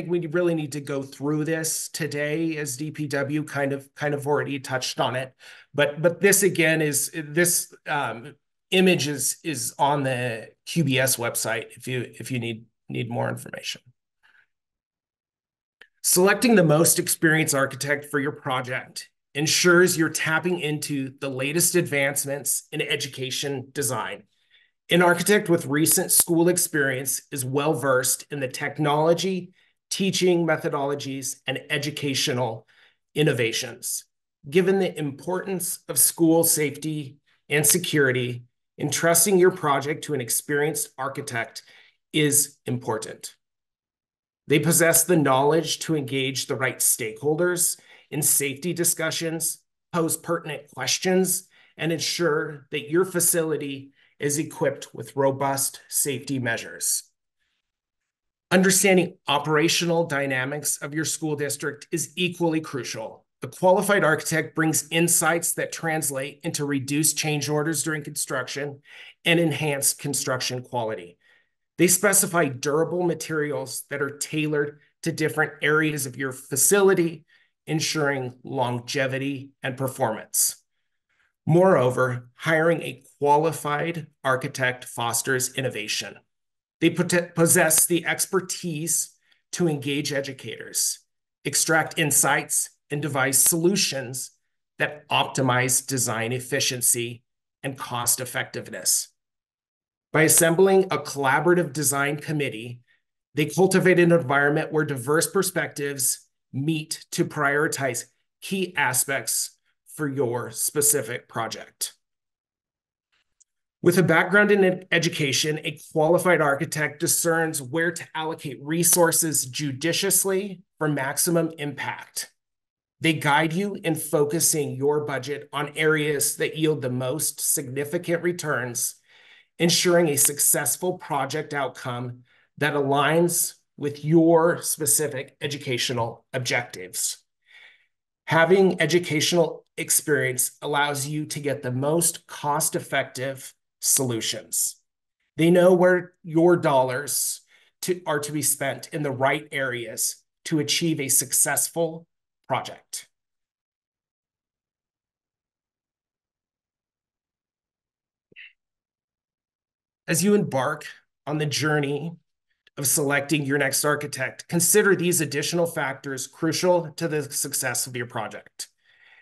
we really need to go through this today, as DPW kind of already touched on it. But this again is this image is on the QBS website if you need more information. Selecting the most experienced architect for your project ensures you're tapping into the latest advancements in education design. An architect with recent school experience is well-versed in the technology teaching methodologies, and educational innovations. Given the importance of school safety and security, entrusting your project to an experienced architect is important. They possess the knowledge to engage the right stakeholders in safety discussions, pose pertinent questions, and ensure that your facility is equipped with robust safety measures. Understanding operational dynamics of your school district is equally crucial. A qualified architect brings insights that translate into reduced change orders during construction and enhanced construction quality. They specify durable materials that are tailored to different areas of your facility, ensuring longevity and performance. Moreover, hiring a qualified architect fosters innovation. They possess the expertise to engage educators, extract insights, and devise solutions that optimize design efficiency and cost effectiveness. By assembling a collaborative design committee, they cultivate an environment where diverse perspectives meet to prioritize key aspects for your specific project. With a background in education, a qualified architect discerns where to allocate resources judiciously for maximum impact. They guide you in focusing your budget on areas that yield the most significant returns, ensuring a successful project outcome that aligns with your specific educational objectives. Having educational experience allows you to get the most cost-effective solutions. They know where your dollars are to be spent in the right areas to achieve a successful project. As you embark on the journey of selecting your next architect, consider these additional factors crucial to the success of your project.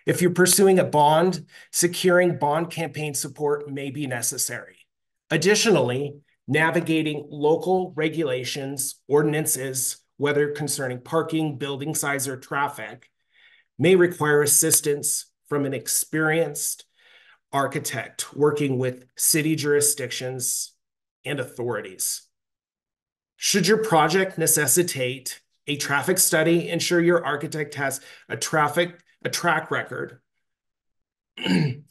If you're pursuing a bond, securing bond campaign support may be necessary. Additionally, navigating local regulations, ordinances, whether concerning parking, building size, or traffic, may require assistance from an experienced architect working with city jurisdictions and authorities. Should your project necessitate a traffic study, ensure your architect has a track record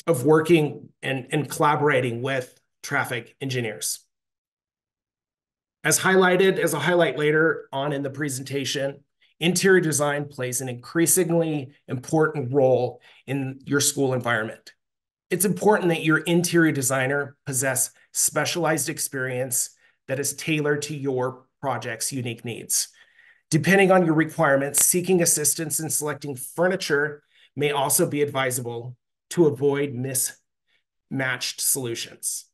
of working and collaborating with traffic engineers. As a highlight later on in the presentation, interior design plays an increasingly important role in your school environment. It's important that your interior designer possess specialized experience that is tailored to your project's unique needs. Depending on your requirements, seeking assistance in selecting furniture may also be advisable to avoid mismatched solutions.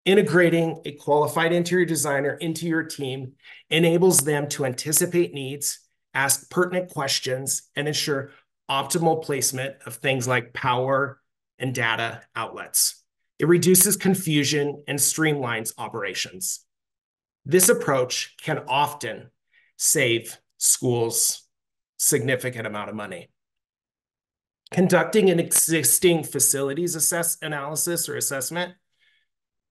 Integrating a qualified interior designer into your team enables them to anticipate needs, ask pertinent questions, and ensure optimal placement of things like power and data outlets. It reduces confusion and streamlines operations. This approach can often save schools significant amount of money. Conducting an existing facilities analysis or assessment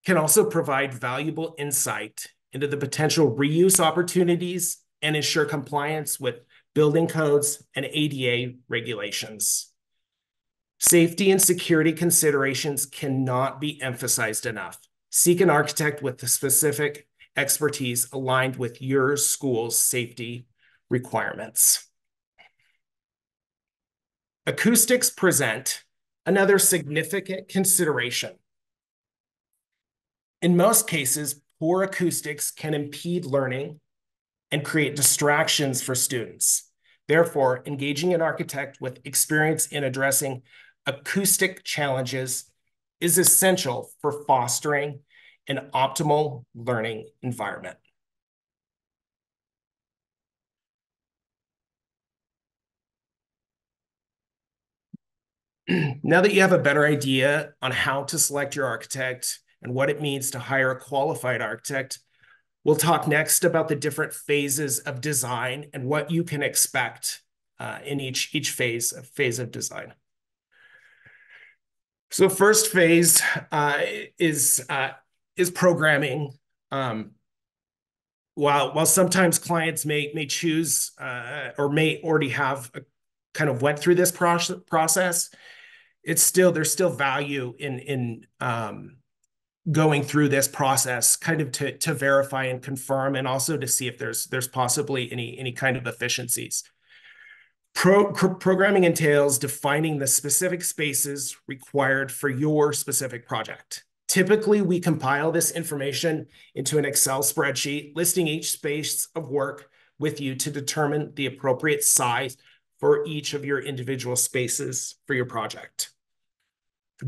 can also provide valuable insight into the potential reuse opportunities and ensure compliance with building codes and ADA regulations. Safety and security considerations cannot be emphasized enough. Seek an architect with the specific expertise aligned with your school's safety requirements. Acoustics present another significant consideration. In most cases, poor acoustics can impede learning and create distractions for students. Therefore, engaging an architect with experience in addressing acoustic challenges is essential for fostering an optimal learning environment. Now that you have a better idea on how to select your architect and what it means to hire a qualified architect, We'll talk next about the different phases of design and what you can expect in each phase of design. So first phase is programming. While sometimes clients may choose or may already have kind of went through this process, there's still value in going through this process, kind of to verify and confirm, and also to see if there's possibly any kind of efficiencies. Programming entails defining the specific spaces required for your specific project. Typically, we compile this information into an Excel spreadsheet, listing each space of work with you to determine the appropriate size for each of your individual spaces for your project.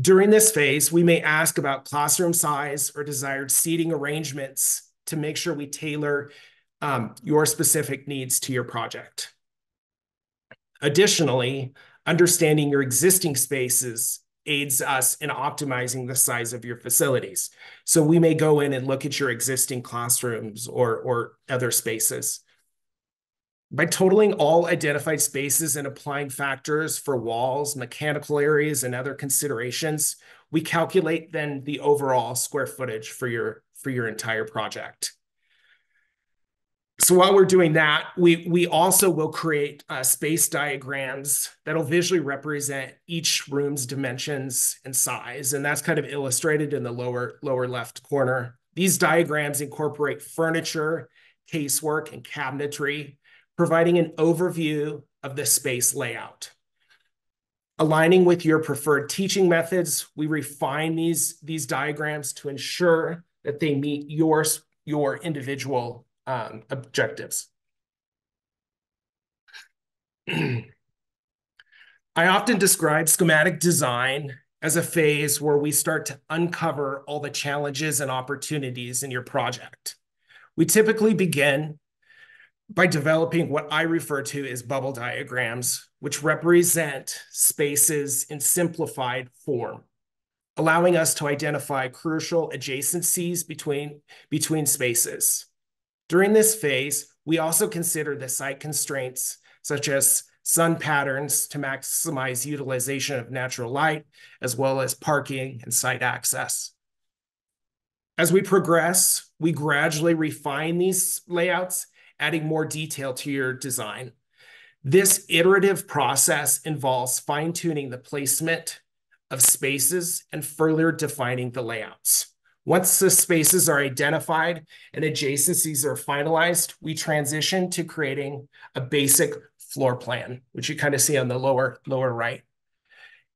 During this phase, we may ask about classroom size or desired seating arrangements to make sure we tailor your specific needs to your project. Additionally, understanding your existing spaces aids us in optimizing the size of your facilities. So we may go in and look at your existing classrooms or other spaces. By totaling all identified spaces and applying factors for walls, mechanical areas, and other considerations, we calculate then the overall square footage for your entire project. So while we're doing that, we also will create space diagrams that'll visually represent each room's dimensions and size, and that's kind of illustrated in the lower left corner. These diagrams incorporate furniture, casework, and cabinetry, providing an overview of the space layout. Aligning with your preferred teaching methods, we refine these diagrams to ensure that they meet your individual objectives. I often describe schematic design as a phase where we start to uncover all the challenges and opportunities in your project. We typically begin by developing what I refer to as bubble diagrams, which represent spaces in simplified form, allowing us to identify crucial adjacencies between spaces. During this phase, we also consider the site constraints, such as sun patterns to maximize utilization of natural light, as well as parking and site access. As we progress, we gradually refine these layouts, adding more detail to your design. This iterative process involves fine-tuning the placement of spaces and further defining the layouts. Once the spaces are identified and adjacencies are finalized, we transition to creating a basic floor plan, which you kind of see on the lower right.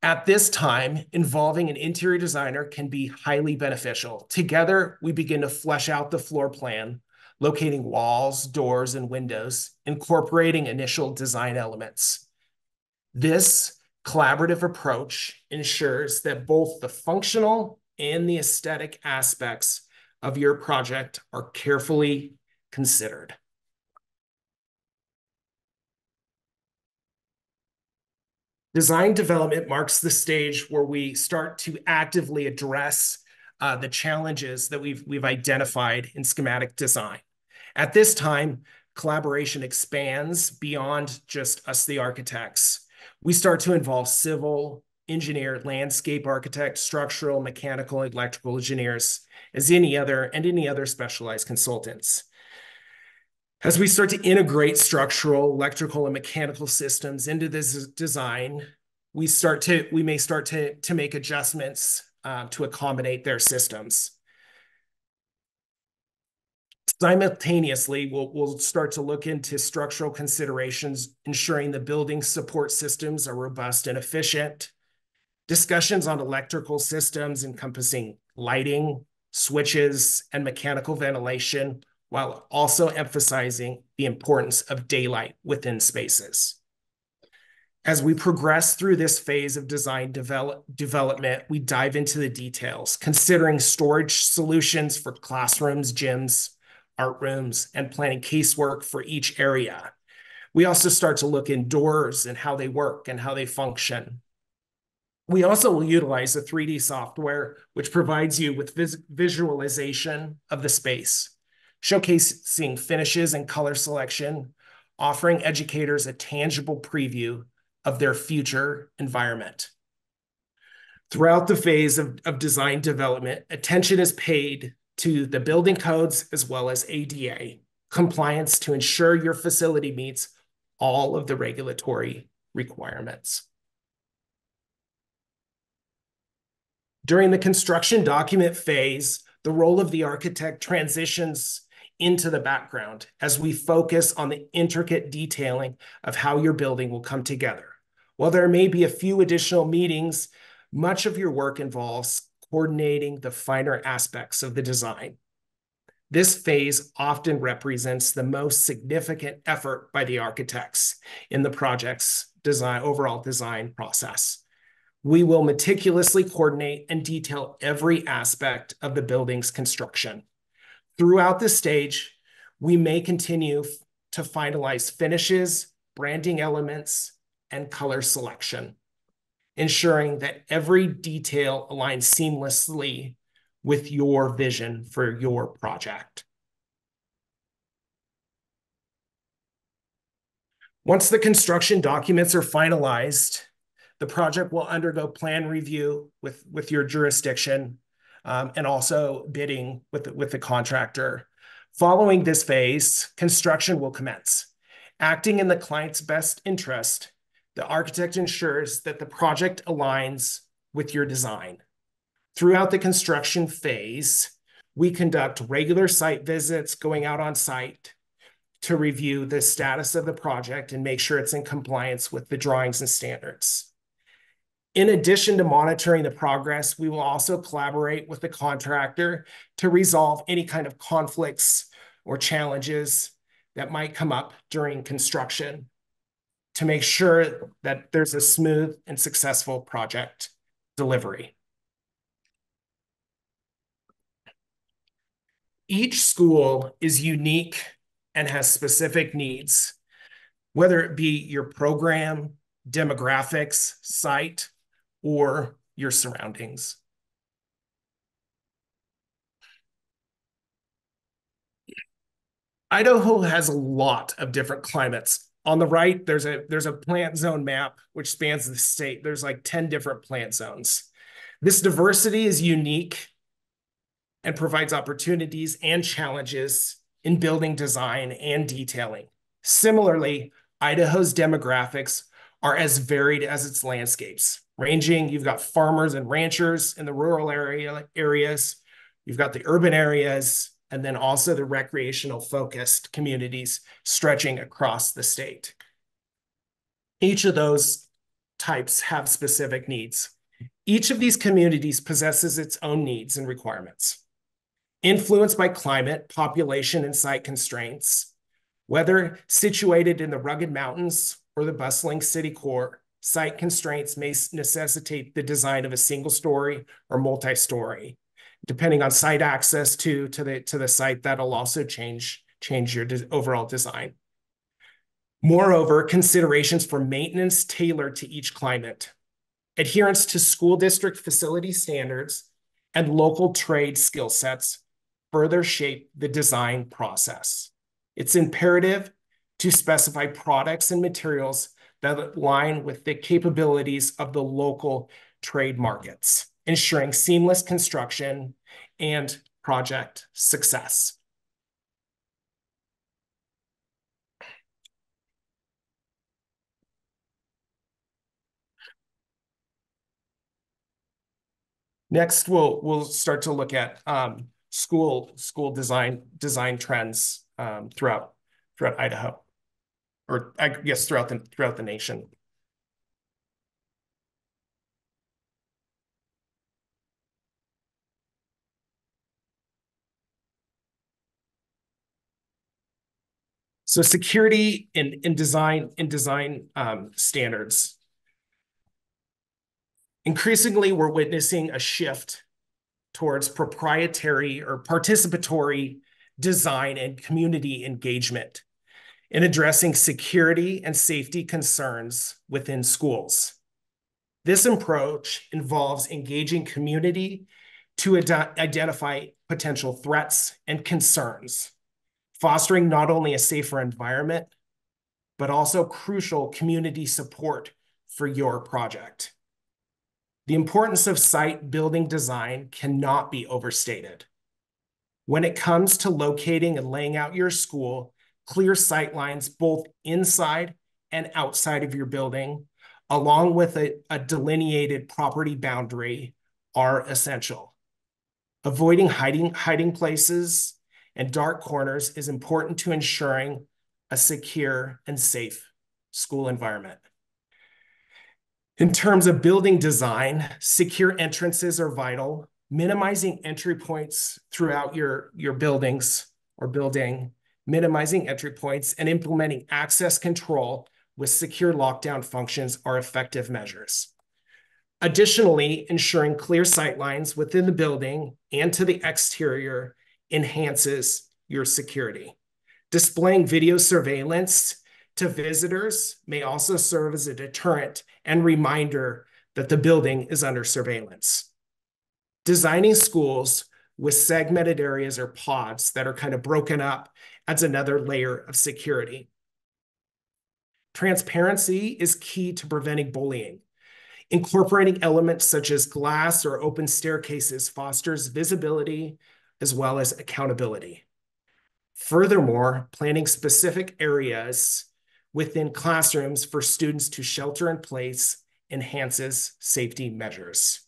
At this time, involving an interior designer can be highly beneficial. Together, we begin to flesh out the floor plan, locating walls, doors, and windows, incorporating initial design elements. This collaborative approach ensures that both the functional and the aesthetic aspects of your project are carefully considered. Design development marks the stage where we start to actively address the challenges that we've identified in schematic design. At this time, collaboration expands beyond just us, the architects. We start to involve civil, engineer, landscape architect, structural, mechanical, electrical engineers, as any other specialized consultants. As we start to integrate structural, electrical, and mechanical systems into this design, we may start to make adjustments to accommodate their systems. Simultaneously, we'll start to look into structural considerations, ensuring the building support systems are robust and efficient. Discussions on electrical systems encompassing lighting, switches, and mechanical ventilation, while also emphasizing the importance of daylight within spaces. As we progress through this phase of design development, we dive into the details, considering storage solutions for classrooms, gyms, art rooms, and planning casework for each area. We also start to look indoors and how they work and how they function. We also will utilize the 3D software, which provides you with visualization of the space. showcasing finishes and color selection, offering educators a tangible preview of their future environment. Throughout the phase of design development, attention is paid to the building codes as well as ADA compliance to ensure your facility meets all of the regulatory requirements. During the construction document phase, the role of the architect transitions into the background as we focus on the intricate detailing of how your building will come together. While there may be a few additional meetings, much of your work involves coordinating the finer aspects of the design. This phase often represents the most significant effort by the architects in the project's overall design process. We will meticulously coordinate and detail every aspect of the building's construction. Throughout this stage, we may continue to finalize finishes, branding elements, and color selection, ensuring that every detail aligns seamlessly with your vision for your project. Once the construction documents are finalized, the project will undergo plan review with your jurisdiction and also bidding with the contractor. Following this phase, construction will commence. Acting in the client's best interest, the architect ensures that the project aligns with your design. Throughout the construction phase, we conduct regular site visits, going out on site to review the status of the project and make sure it's in compliance with the drawings and standards. In addition to monitoring the progress, we will also collaborate with the contractor to resolve any kind of conflicts or challenges that might come up during construction to make sure that there's a smooth and successful project delivery. Each school is unique and has specific needs, whether it be your program, demographics, site, or your surroundings. Idaho has a lot of different climates. On the right, there's a plant zone map which spans the state. There's like 10 different plant zones. This diversity is unique and provides opportunities and challenges in building design and detailing. Similarly, Idaho's demographics are as varied as its landscapes, ranging, you've got farmers and ranchers in the rural areas, you've got the urban areas, and then also the recreational focused communities stretching across the state. Each of those types have specific needs. Each of these communities possesses its own needs and requirements. Influenced by climate, population, and site constraints, whether situated in the rugged mountains or the bustling city core, site constraints may necessitate the design of a single-story or multi-story. Depending on site access to the site, that'll also change your overall design. Moreover, considerations for maintenance tailored to each climate, adherence to school district facility standards, and local trade skill sets further shape the design process. It's imperative to specify products and materials that align with the capabilities of the local trade markets, ensuring seamless construction and project success. Next, we'll start to look at school design trends throughout Idaho, or I guess throughout the nation. So security in design standards. Increasingly, we're witnessing a shift towards proprietary or participatory design and community engagement in addressing security and safety concerns within schools. This approach involves engaging community to identify potential threats and concerns fostering not only a safer environment, but also crucial community support for your project. The importance of site building design cannot be overstated. When it comes to locating and laying out your school, clear sight lines both inside and outside of your building, along with a delineated property boundary, are essential. Avoiding hiding places and dark corners is important to ensuring a secure and safe school environment. In terms of building design, secure entrances are vital. Minimizing entry points throughout your buildings or building, minimizing entry points, and implementing access control with secure lockdown functions are effective measures. Additionally, ensuring clear sight lines within the building and to the exterior enhances your security. Displaying video surveillance to visitors may also serve as a deterrent and reminder that the building is under surveillance. Designing schools with segmented areas or pods that are kind of broken up adds another layer of security. Transparency is key to preventing bullying. Incorporating elements such as glass or open staircases fosters visibility as well as accountability. Furthermore, planning specific areas within classrooms for students to shelter in place enhances safety measures.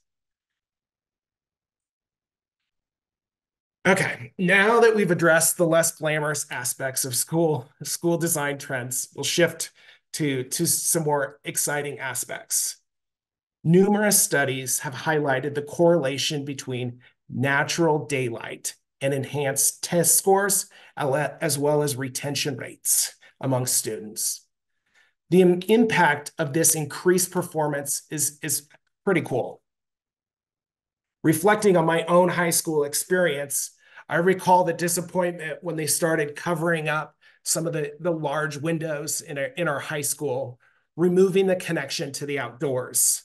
Okay, now that we've addressed the less glamorous aspects of school design trends, we'll shift to some more exciting aspects. Numerous studies have highlighted the correlation between natural daylight and enhanced test scores, as well as retention rates among students. The impact of this increased performance is pretty cool. Reflecting on my own high school experience, I recall the disappointment when they started covering up some of the large windows in our high school, removing the connection to the outdoors.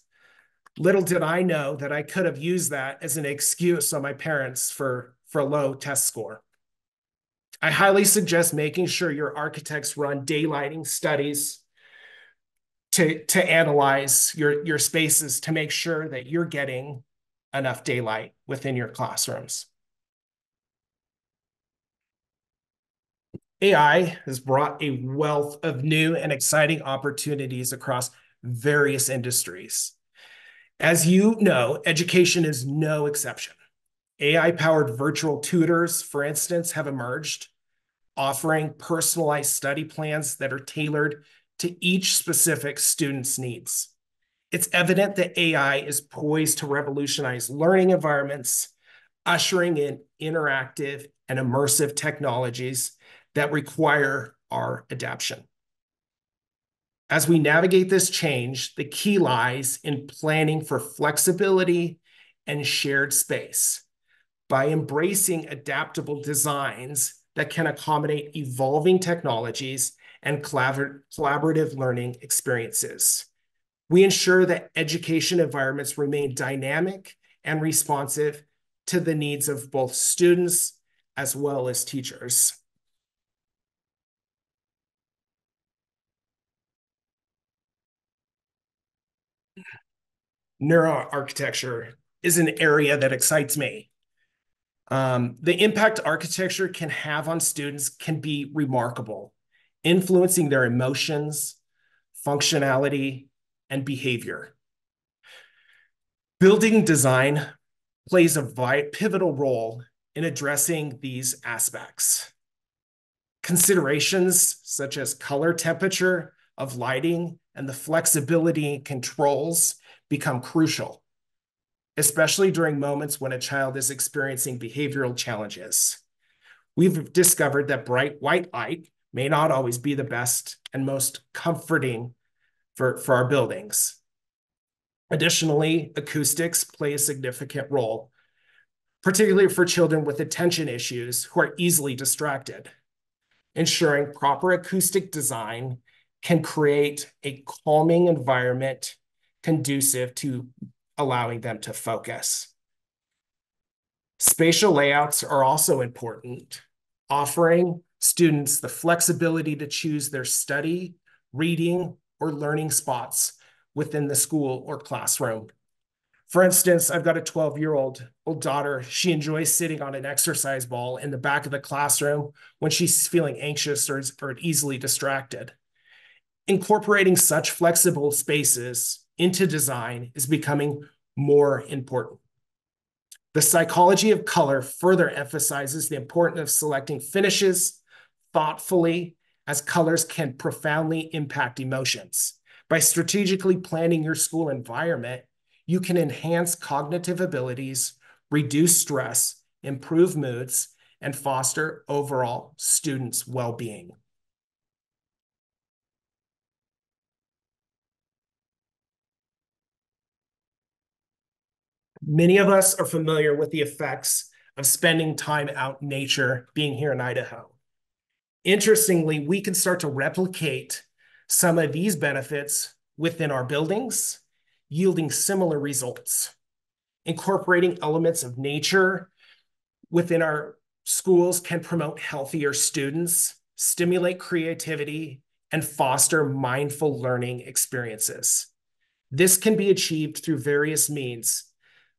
Little did I know that I could have used that as an excuse on my parents for a low test score. I highly suggest making sure your architects run daylighting studies to analyze your spaces to make sure that you're getting enough daylight within your classrooms. AI has brought a wealth of new and exciting opportunities across various industries. As you know, education is no exception. AI-powered virtual tutors, for instance, have emerged, offering personalized study plans that are tailored to each specific student's needs. It's evident that AI is poised to revolutionize learning environments, ushering in interactive and immersive technologies that require our adaptation. As we navigate this change, the key lies in planning for flexibility and shared space by embracing adaptable designs that can accommodate evolving technologies and collaborative learning experiences. We ensure that education environments remain dynamic and responsive to the needs of both students as well as teachers. Neuroarchitecture is an area that excites me. The impact architecture can have on students can be remarkable, influencing their emotions, functionality, and behavior. Building design plays a pivotal role in addressing these aspects. Considerations such as color temperature of lighting and the flexibility and controls become crucial, especially during moments when a child is experiencing behavioral challenges. We've discovered that bright white light may not always be the best and most comforting for our buildings. Additionally, acoustics play a significant role, particularly for children with attention issues who are easily distracted. Ensuring proper acoustic design can create a calming environment conducive to allowing them to focus. Spatial layouts are also important, offering students the flexibility to choose their study, reading, or learning spots within the school or classroom. For instance, I've got a 12-year-old daughter. She enjoys sitting on an exercise ball in the back of the classroom when she's feeling anxious or easily distracted. Incorporating such flexible spaces into design is becoming more important. The psychology of color further emphasizes the importance of selecting finishes thoughtfully, as colors can profoundly impact emotions. By strategically planning your school environment, you can enhance cognitive abilities, reduce stress, improve moods, and foster overall students' well-being. Many of us are familiar with the effects of spending time out in nature being here in Idaho. Interestingly, we can start to replicate some of these benefits within our buildings, yielding similar results. Incorporating elements of nature within our schools can promote healthier students, stimulate creativity, and foster mindful learning experiences. This can be achieved through various means,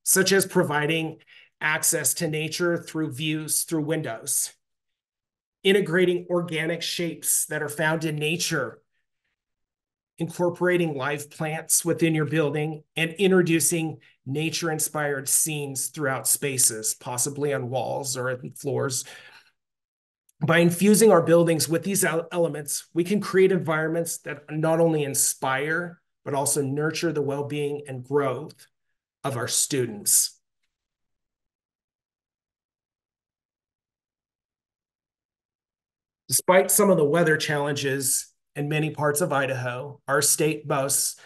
such as providing access to nature through views through windows, integrating organic shapes that are found in nature, incorporating live plants within your building, and introducing nature-inspired scenes throughout spaces, possibly on walls or on floors. By infusing our buildings with these elements, we can create environments that not only inspire, but also nurture the well-being and growth of our students. Despite some of the weather challenges in many parts of Idaho, our state boasts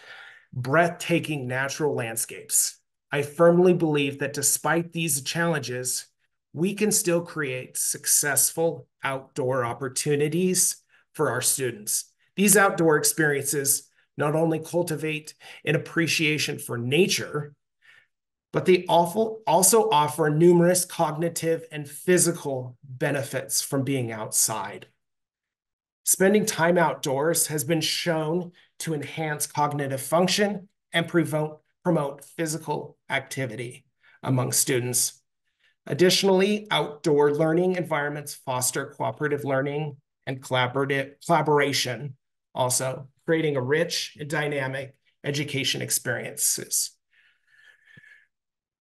breathtaking natural landscapes. I firmly believe that despite these challenges, we can still create successful outdoor opportunities for our students. These outdoor experiences not only cultivate an appreciation for nature, but they also offer numerous cognitive and physical benefits from being outside. Spending time outdoors has been shown to enhance cognitive function and promote physical activity among students. Additionally, outdoor learning environments foster cooperative learning and collaboration, also creating a rich and dynamic education experiences.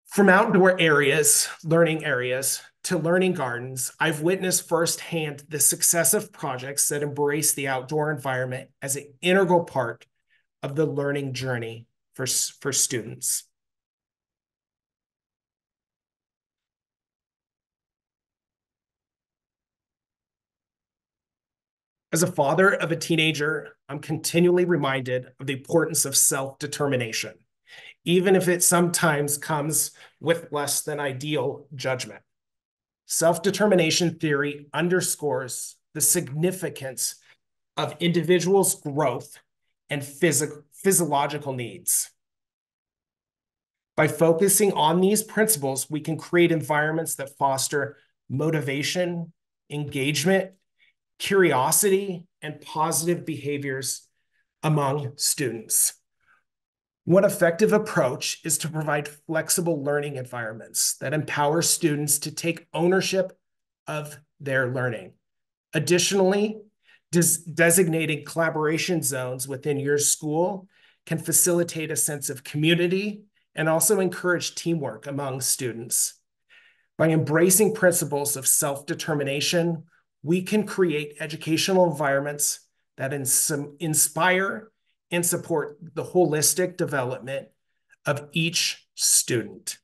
From outdoor areas, learning areas, to learning gardens, I've witnessed firsthand the success of projects that embrace the outdoor environment as an integral part of the learning journey for students. As a father of a teenager, I'm continually reminded of the importance of self-determination, even if it sometimes comes with less than ideal judgment. Self-determination theory underscores the significance of individuals' growth and physiological needs. By focusing on these principles, we can create environments that foster motivation, engagement, curiosity, and positive behaviors among students. One effective approach is to provide flexible learning environments that empower students to take ownership of their learning. Additionally, designating collaboration zones within your school can facilitate a sense of community and also encourage teamwork among students. By embracing principles of self-determination, we can create educational environments that inspire and support the holistic development of each student.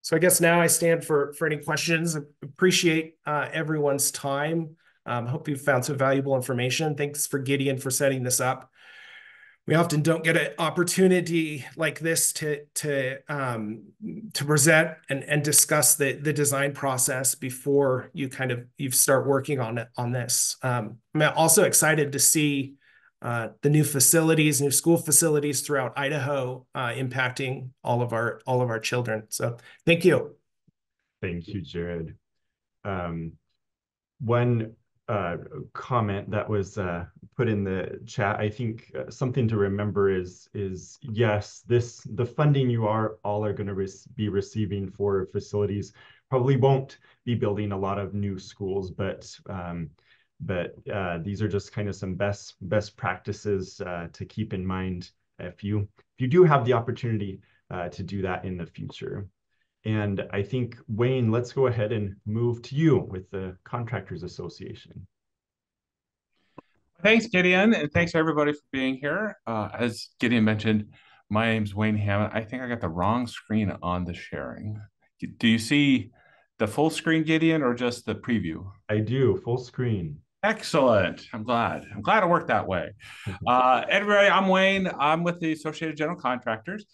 So I guess now I stand for any questions. I appreciate everyone's time. Hope you found some valuable information. Thanks for Gideon for setting this up. We often don't get an opportunity like this to present and discuss the design process before you start working on this. I'm also excited to see the new facilities, new school facilities throughout Idaho, impacting all of our children. So thank you. Thank you, Jared. One comment that was put in the chat, I think something to remember is yes, the funding you all are going to be receiving for facilities probably won't be building a lot of new schools, but these are just kind of some best practices to keep in mind if you do have the opportunity to do that in the future. And I think, Wayne, let's go ahead and move to you with the Contractors Association. Thanks, Gideon, and thanks everybody for being here. As Gideon mentioned, my name's Wayne Hammond. I think I got the wrong screen on the sharing. Do you see the full screen, Gideon, or just the preview? I do, full screen. Excellent. I'm glad it worked that way. Everybody, I'm Wayne. I'm with the Associated General Contractors.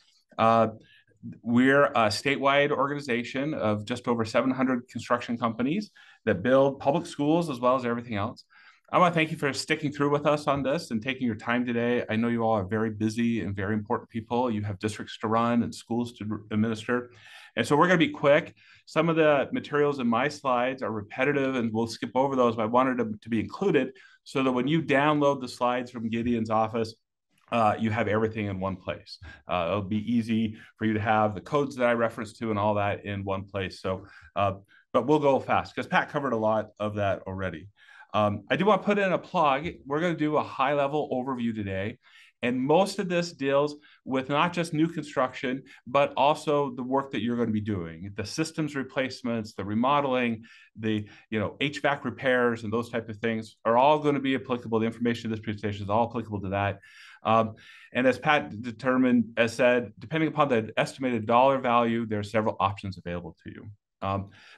We're a statewide organization of just over 700 construction companies that build public schools as well as everything else. I want to thank you for sticking through with us on this and taking your time today. I know you all are very busy and very important people. You have districts to run and schools to administer. And so we're going to be quick. Some of the materials in my slides are repetitive and we'll skip over those, but I wanted them to be included so that when you download the slides from Gideon's office, you have everything in one place. It'll be easy for you to have the codes that I referenced to and all that in one place. So, but we'll go fast because Pat covered a lot of that already. I do want to put in a plug. We're going to do a high-level overview today. And most of this deals with not just new construction, but also the work that you're going to be doing, the systems replacements, the remodeling, the HVAC repairs, and those type of things are all going to be applicable. The information in this presentation is all applicable to that. And as Pat said, depending upon the estimated dollar value, there are several options available to you.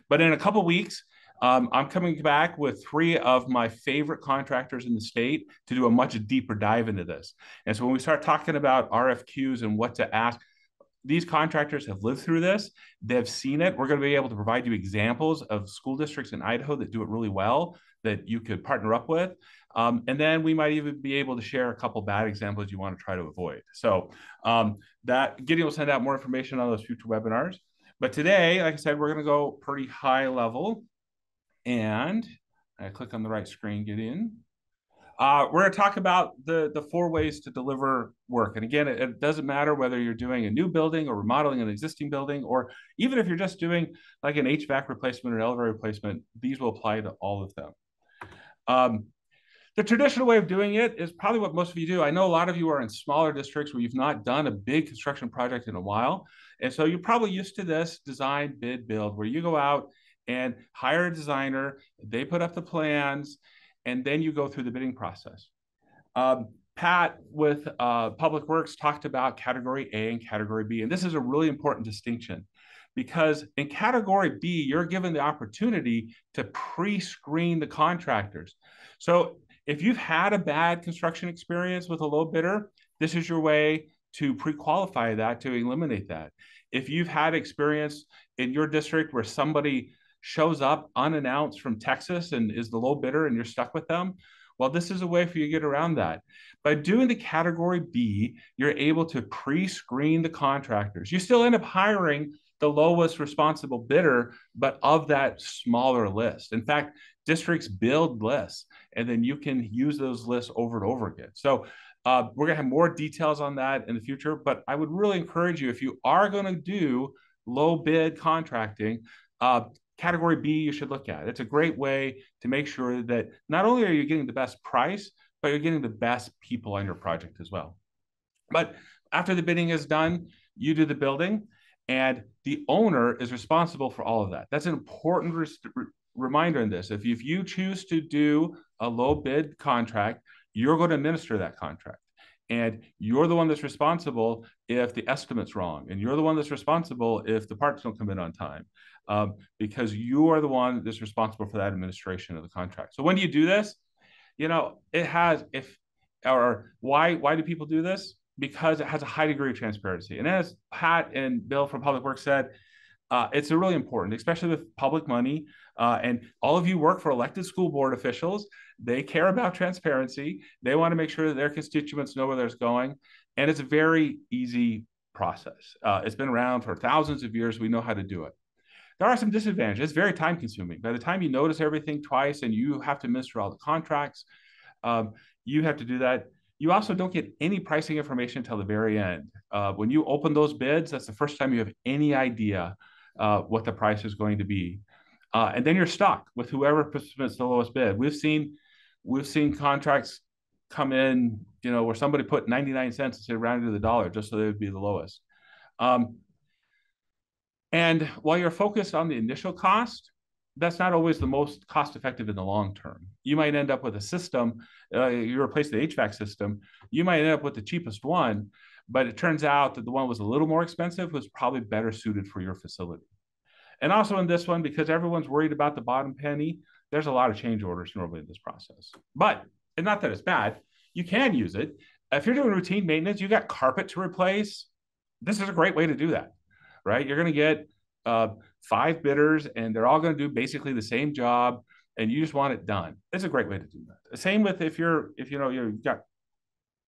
But in a couple of weeks, I'm coming back with 3 of my favorite contractors in the state to do a much deeper dive into this. And so when we start talking about RFQs and what to ask, these contractors have lived through this. They've seen it. We're going to be able to provide you examples of school districts in Idaho that do it really well that you could partner up with. And then we might even be able to share a couple bad examples you want to try to avoid. So that Gideon will send out more information on those future webinars. But today, like I said, we're going to go pretty high level. And I click on the right screen, Gideon. We're going to talk about the 4 ways to deliver work. And again, it doesn't matter whether you're doing a new building or remodeling an existing building, or even if you're just doing like an HVAC replacement or an elevator replacement, these will apply to all of them. The traditional way of doing it is probably what most of you do. I know a lot of you are in smaller districts where you've not done a big construction project in a while. And so you're probably used to this design, bid, build, where you go out and hire a designer, they put up the plans, and then you go through the bidding process. Pat with Public Works talked about Category A and Category B, and this is a really important distinction because in Category B, you're given the opportunity to pre-screen the contractors. So if you've had a bad construction experience with a low bidder, this is your way to pre-qualify that, to eliminate that. If you've had experience in your district where somebody shows up unannounced from Texas and is the low bidder and you're stuck with them, well, this is a way for you to get around that. By doing the Category B, you're able to pre-screen the contractors. You still end up hiring the lowest responsible bidder, but of that smaller list. In fact, districts build lists, and then you can use those lists over and over again. So we're going to have more details on that in the future, but I would really encourage you, if you are going to do low bid contracting, Category B you should look at. It's a great way to make sure that not only are you getting the best price, but you're getting the best people on your project as well. But after the bidding is done, you do the building, and the owner is responsible for all of that. That's an important reminder in this. If you choose to do a low bid contract, you're going to administer that contract. And you're the one that's responsible if the estimate's wrong. And you're the one that's responsible if the parts don't come in on time. Because you are the one that's responsible for that administration of the contract. So when do you do this? Why do people do this? Because it has a high degree of transparency. And as Pat and Bill from Public Works said, It's really important, especially with public money. And all of you work for elected school board officials. They care about transparency. They want to make sure that their constituents know where they're going. And it's a very easy process. It's been around for thousands of years. We know how to do it. There are some disadvantages. It's very time consuming. By the time you notice everything twice and you have to administer all the contracts, you have to do that. You also don't get any pricing information until the very end. When you open those bids, that's the first time you have any idea what the price is going to be. And then you're stuck with whoever submits the lowest bid. We've seen contracts come in, where somebody put 99 cents and say rounded to the dollar just so they would be the lowest. And while you're focused on the initial cost, that's not always the most cost effective in the long term. You might end up with a system, you replace the HVAC system, you might end up with the cheapest one, but it turns out that the one was a little more expensive was probably better suited for your facility. And also in this one, because everyone's worried about the bottom penny, there's a lot of change orders normally in this process. But, and not that it's bad, you can use it. If you're doing routine maintenance, you got carpet to replace, this is a great way to do that, right? You're going to get 5 bidders and they're all going to do basically the same job and you just want it done. It's a great way to do that. Same with if you've got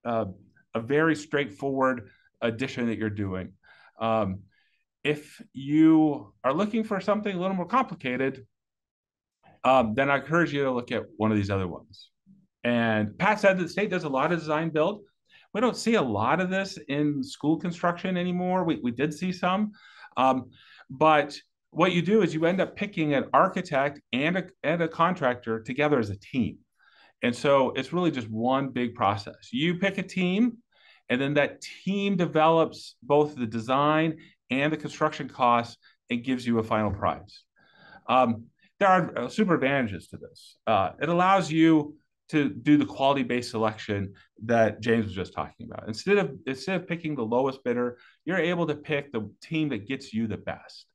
a very straightforward addition that you're doing. If you are looking for something a little more complicated, then I encourage you to look at one of these other ones. And Pat said that the state does a lot of design build. We don't see a lot of this in school construction anymore. We did see some. But what you do is you end up picking an architect and a contractor together as a team. And so it's really just one big process. You pick a team, and then that team develops both the design and the construction costs and gives you a final price. There are super advantages to this. It allows you to do the quality-based selection that James was just talking about. Instead of picking the lowest bidder, you're able to pick the team that gets you the best.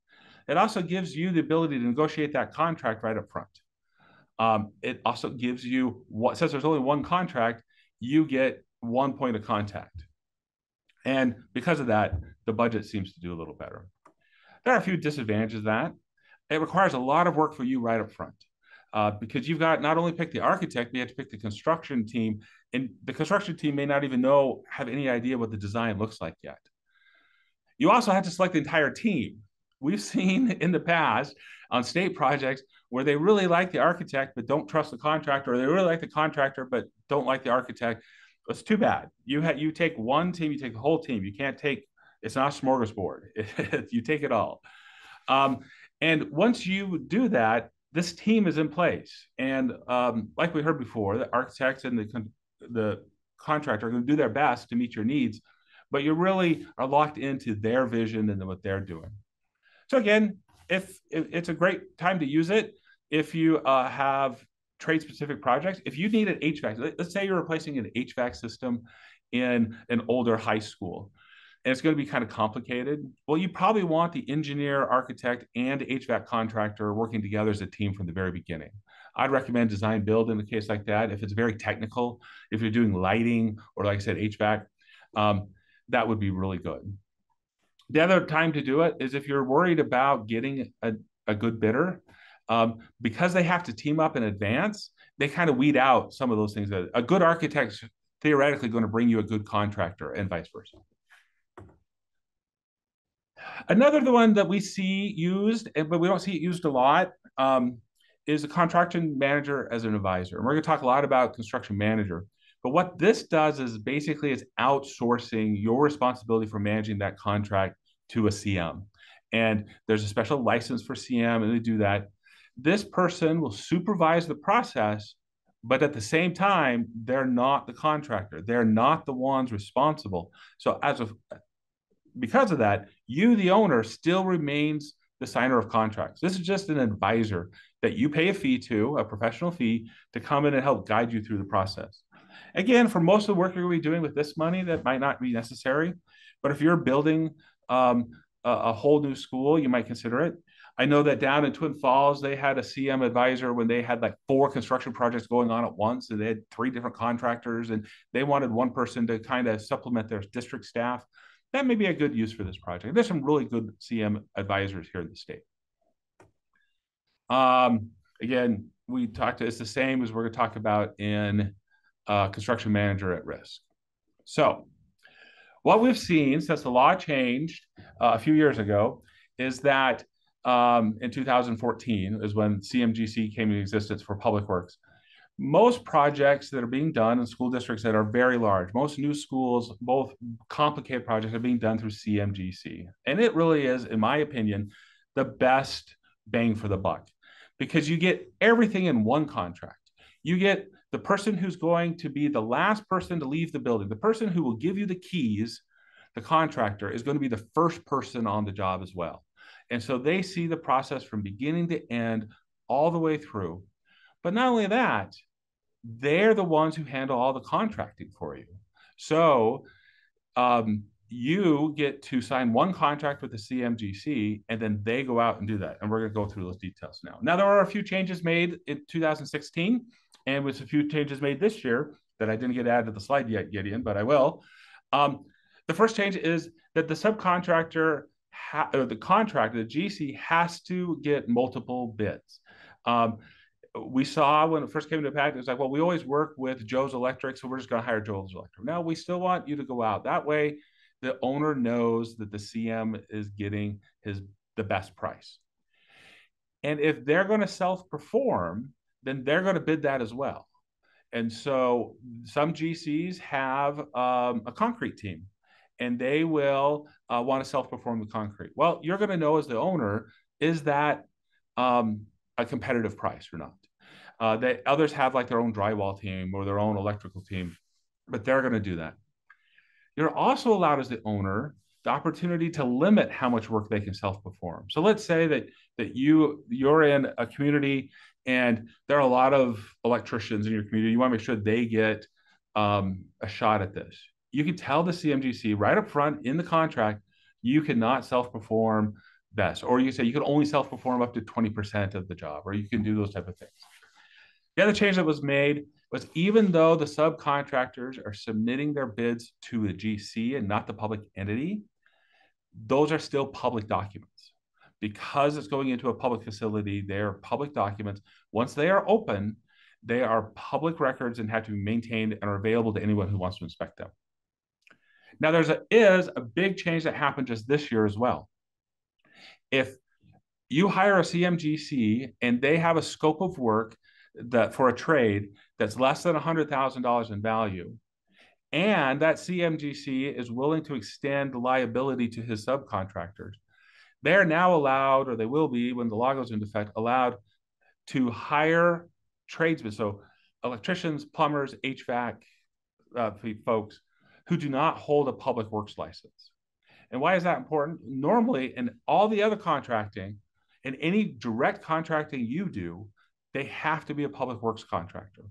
It also gives you the ability to negotiate that contract right up front. It also gives you, since there's only one contract, you get one point of contact. And because of that, the budget seems to do a little better. There are a few disadvantages of that. It requires a lot of work for you right up front. Because you've got not only pick the architect, but you have to pick the construction team. And the construction team may not even have any idea what the design looks like yet. You also have to select the entire team. We've seen in the past on state projects where they really like the architect, but don't trust the contractor, or they really like the contractor, but don't like the architect. It's too bad. You take one team, you take the whole team. You can't take, it's not a smorgasbord. You take it all. And once you do that, this team is in place. And like we heard before, the architects and the contractor are going to do their best to meet your needs, but you really are locked into their vision and what they're doing. So again, if it's a great time to use it, if you have trade-specific projects, if you need an HVAC, let's say you're replacing an HVAC system in an older high school, and it's going to be kind of complicated. Well, you probably want the engineer, architect, and HVAC contractor working together as a team from the very beginning. I'd recommend design build in a case like that. If it's very technical, if you're doing lighting or, like I said, HVAC, that would be really good. The other time to do it is if you're worried about getting a good bidder, because they have to team up in advance, they kind of weed out some of those things. A good architect's theoretically going to bring you a good contractor and vice versa. Another one that we see used, but we don't see it used a lot, is a construction manager as an advisor. And we're going to talk a lot about construction manager. But what this does is basically it's outsourcing your responsibility for managing that contract to a CM. And there's a special license for CM, and they do that. This person will supervise the process, but at the same time, they're not the contractor. They're not the ones responsible. So because of that, you, the owner, still remains the signer of contracts. This is just an advisor that you pay a fee to, a professional fee, to come in and help guide you through the process. Again, for most of the work you're going to be doing with this money, that might not be necessary. But if you're building a whole new school, you might consider it. I know that down in Twin Falls, they had a CM advisor when they had like 4 construction projects going on at once, and they had 3 different contractors, and they wanted one person to kind of supplement their district staff. that may be a good use for this project. There's some really good CM advisors here in the state. Again, it's the same as we're going to talk about in construction manager at risk. So what we've seen since the law changed a few years ago is that in 2014 is when CMGC came into existence for public works. Most projects that are being done in school districts that are very large, most new schools, both complicated projects are being done through CMGC. And it really is, in my opinion, the best bang for the buck because you get everything in one contract. You get the person who's going to be the last person to leave the building, the person who will give you the keys, the contractor, is going to be the first person on the job as well. And so they see the process from beginning to end all the way through. But not only that, they're the ones who handle all the contracting for you. So you get to sign one contract with the CMGC, and then they go out and do that. And we're going to go through those details now. Now, there are a few changes made in 2016, and with a few changes made this year that I didn't get added to the slide yet, Gideon, but I will. The first change is that the subcontractor, the contractor, the GC, has to get multiple bids. We saw when it first came into effect, it was like, well, we always work with Joe's Electric, so we're just going to hire Joe's Electric. No, we still want you to go out. That way, the owner knows that the CM is getting the best price. And if they're going to self-perform, then they're going to bid that as well. And so some GCs have a concrete team, and they will want to self-perform the concrete. Well, you're going to know as the owner, is that a competitive price or not? Others have like their own drywall team or their own electrical team, but they're going to do that. You're also allowed as the owner the opportunity to limit how much work they can self-perform. So let's say that you're in a community and there are a lot of electricians in your community. You want to make sure they get a shot at this. You can tell the CMGC right up front in the contract, you cannot self-perform best, or you say you can only self-perform up to 20% of the job, or you can do those type of things. The other change that was made was even though the subcontractors are submitting their bids to the GC and not the public entity, those are still public documents. Because it's going into a public facility, they're public documents. Once they are open, they are public records and have to be maintained and are available to anyone who wants to inspect them. Now, there is a big change that happened just this year as well. If you hire a CMGC and they have a scope of work that for a trade that's less than $100,000 in value, and that CMGC is willing to extend liability to his subcontractors, they are now allowed, or they will be when the law goes into effect, allowed to hire tradesmen, so electricians, plumbers, HVAC folks who do not hold a public works license. And why is that important? Normally, in all the other contracting, in any direct contracting you do, they have to be a public works contractor.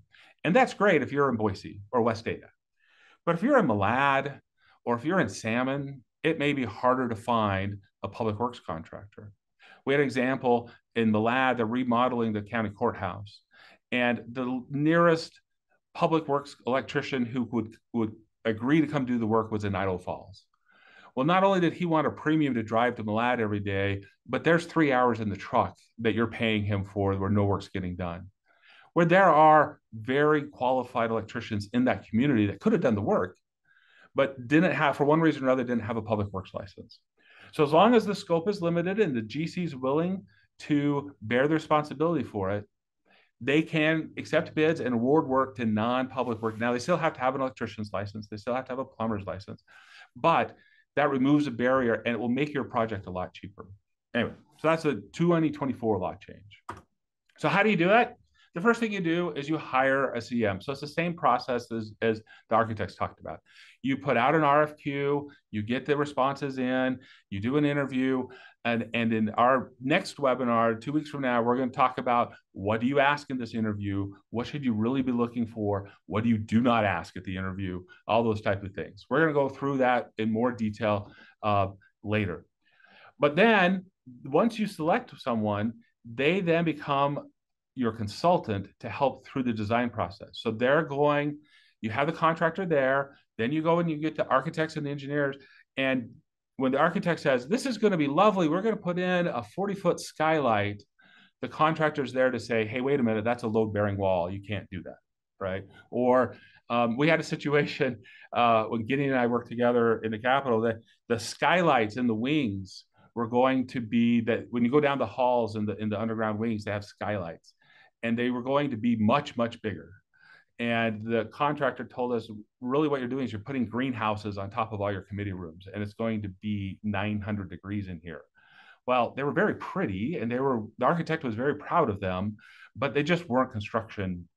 And that's great if you're in Boise or West Ada. But if you're in Malad or if you're in Salmon, it may be harder to find a public works contractor. We had an example in Malad, they're remodeling the county courthouse. And the nearest public works electrician who would agree to come do the work was in Idaho Falls. Well, not only did he want a premium to drive to Malad every day, but there's 3 hours in the truck that you're paying him for where no work's getting done. Where there are very qualified electricians in that community that could have done the work, but didn't have, for one reason or another, didn't have a public works license. So as long as the scope is limited and the GC is willing to bear the responsibility for it, they can accept bids and award work to non-public work. Now, they still have to have an electrician's license. They still have to have a plumber's license, but that removes a barrier and it will make your project a lot cheaper. Anyway, so that's a 2024 law change. So how do you do that? The first thing you do is you hire a CM. So it's the same process as the architects talked about. You put out an RFQ, you get the responses in, you do an interview, and in our next webinar, 2 weeks from now, we're going to talk about what do you ask in this interview? What should you really be looking for? What do you do not ask at the interview? All those type of things. We're going to go through that in more detail later. But then once you select someone, they then become your consultant to help through the design process. So they're going, you have the contractor there, then you go and you get the architects and the engineers, And when the architect says, this is going to be lovely, we're going to put in a 40-foot skylight, the contractor's there to say, hey, wait a minute, that's a load-bearing wall. You can't do that, right? Or we had a situation when Gideon and I worked together in the Capitol that the skylights in the wings were going to be that when you go down the halls in the underground wings, they have skylights, and they were going to be much, much bigger. And the contractor told us, really what you're doing is you're putting greenhouses on top of all your committee rooms, and it's going to be 900 degrees in here. Well, they were very pretty, and the architect was very proud of them, but they just weren't construction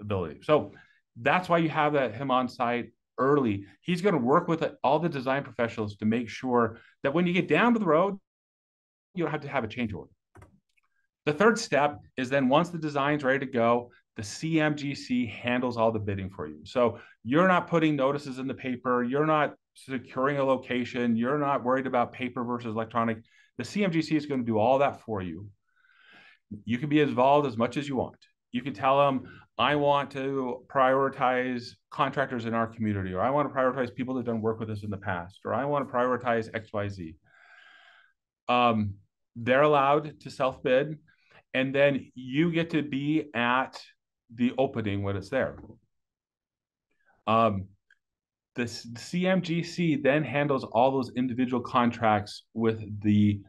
ability. So that's why you have him on site early. He's going to work with all the design professionals to make sure that when you get down to the road, you don't have to have a change order. The third step is then once the design's ready to go, the CMGC handles all the bidding for you. So you're not putting notices in the paper. You're not securing a location. You're not worried about paper versus electronic. The CMGC is going to do all that for you. You can be involved as much as you want. You can tell them, I want to prioritize contractors in our community, or I want to prioritize people that have done work with us in the past, or I want to prioritize XYZ. They're allowed to self-bid, and then you get to be at the opening when it's there. The CMGC then handles all those individual contracts with the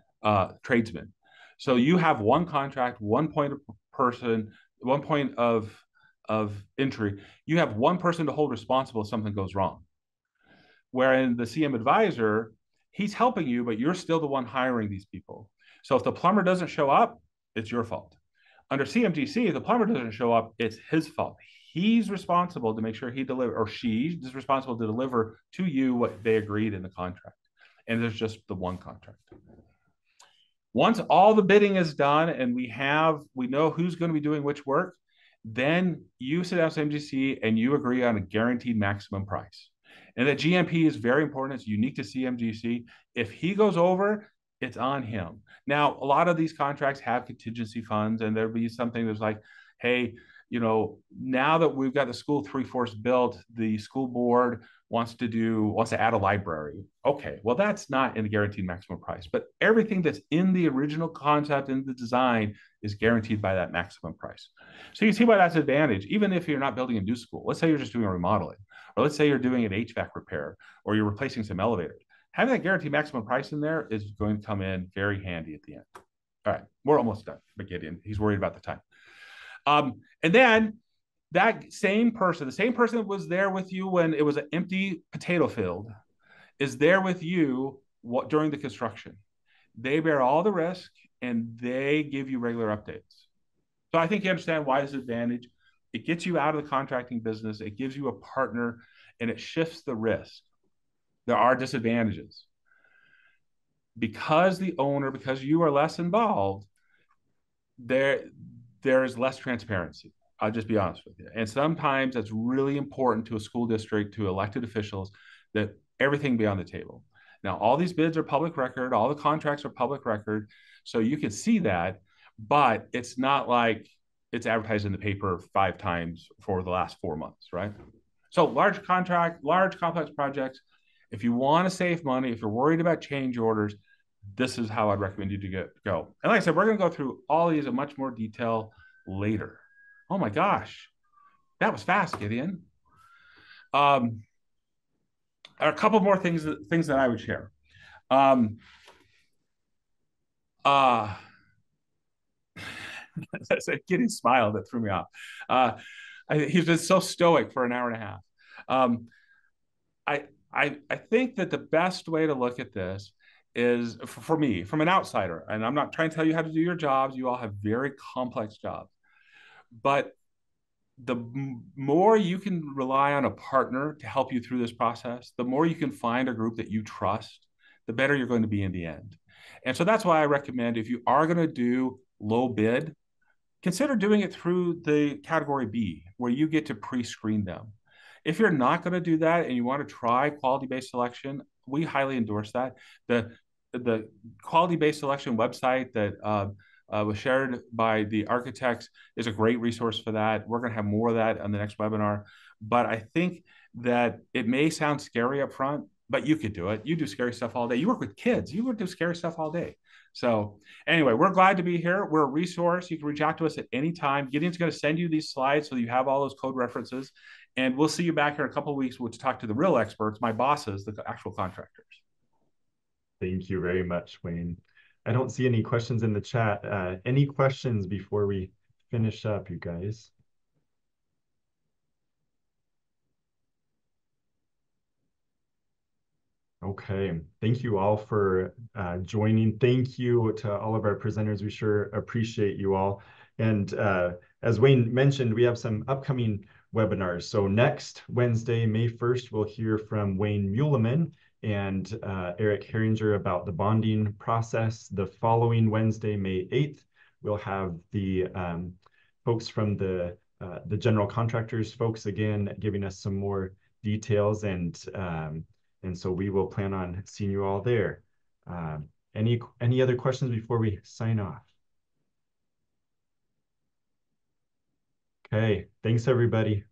tradesmen. So you have one contract, one point of person, one point of entry. You have one person to hold responsible if something goes wrong. Wherein the CM advisor, he's helping you, but you're still the one hiring these people. So if the plumber doesn't show up, it's your fault. Under CMGC, if the plumber doesn't show up, it's his fault. He's responsible to make sure he delivers, or she is responsible to deliver to you what they agreed in the contract. And there's just the one contract. Once all the bidding is done and we know who's going to be doing which work, then you sit down with CMGC and you agree on a guaranteed maximum price. And the GMP is very important. It's unique to CMGC. If he goes over, it's on him. Now, a lot of these contracts have contingency funds, and there'll be something that's like, hey, now that we've got the school 3/4 built, the school board wants to add a library. Okay, well, that's not in the guaranteed maximum price, but everything that's in the original concept in the design is guaranteed by that maximum price. So you see why that's an advantage, even if you're not building a new school. Let's say you're just doing a remodeling, or let's say you're doing an HVAC repair, or you're replacing some elevators. Having that guaranteed maximum price in there is going to come in very handy at the end. All right, we're almost done. But Gideon, he's worried about the time. And then that same person, the same person that was there with you when it was an empty potato field, is there with you during the construction. They bear all the risk, and they give you regular updates. So I think you understand why this is an advantage. It gets you out of the contracting business. It gives you a partner, and it shifts the risk. There are disadvantages. Because you are less involved, there's less transparency. I'll just be honest with you. And sometimes it's really important to a school district, to elected officials, that everything be on the table. Now, all these bids are public record. All the contracts are public record. So you can see that, but it's not like it's advertised in the paper 5 times for the last 4 months, right? So large complex projects, if you want to save money, if you're worried about change orders, this is how I'd recommend you to go. And like I said, we're going to go through all these in much more detail later. Oh my gosh, that was fast, Gideon. A couple more things that I would share. Gideon smiled, that threw me off. He's been so stoic for an hour and a half. I think that the best way to look at this is, for me, from an outsider, and I'm not trying to tell you how to do your jobs. You all have very complex jobs. But the more you can rely on a partner to help you through this process, the more you can find a group that you trust, the better you're going to be in the end. And so that's why I recommend, if you are going to do low bid, consider doing it through the category B, where you get to pre-screen them. If you're not going to do that and you want to try quality-based selection, we highly endorse that. The quality-based selection website that was shared by the architects is a great resource for that. We're going to have more of that on the next webinar. But I think that it may sound scary up front, but you could do it. You do scary stuff all day. You work with kids. You would do scary stuff all day. So anyway, we're glad to be here. We're a resource. You can reach out to us at any time. Gideon's going to send you these slides so you have all those code references. And we'll see you back here in a couple of weeks to talk to the real experts, my bosses, the actual contractors. Thank you very much, Wayne. I don't see any questions in the chat. Any questions before we finish up, you guys? Okay, thank you all for joining. Thank you to all of our presenters. We sure appreciate you all. And as Wayne mentioned, we have some upcoming webinars. So next Wednesday, May 1st, we'll hear from Wayne Muehleman and Eric Herringer about the bonding process. The following Wednesday, May 8th, we'll have the folks from the general contractors folks again giving us some more details, and so we will plan on seeing you all there. Any other questions before we sign off? Okay, thanks everybody.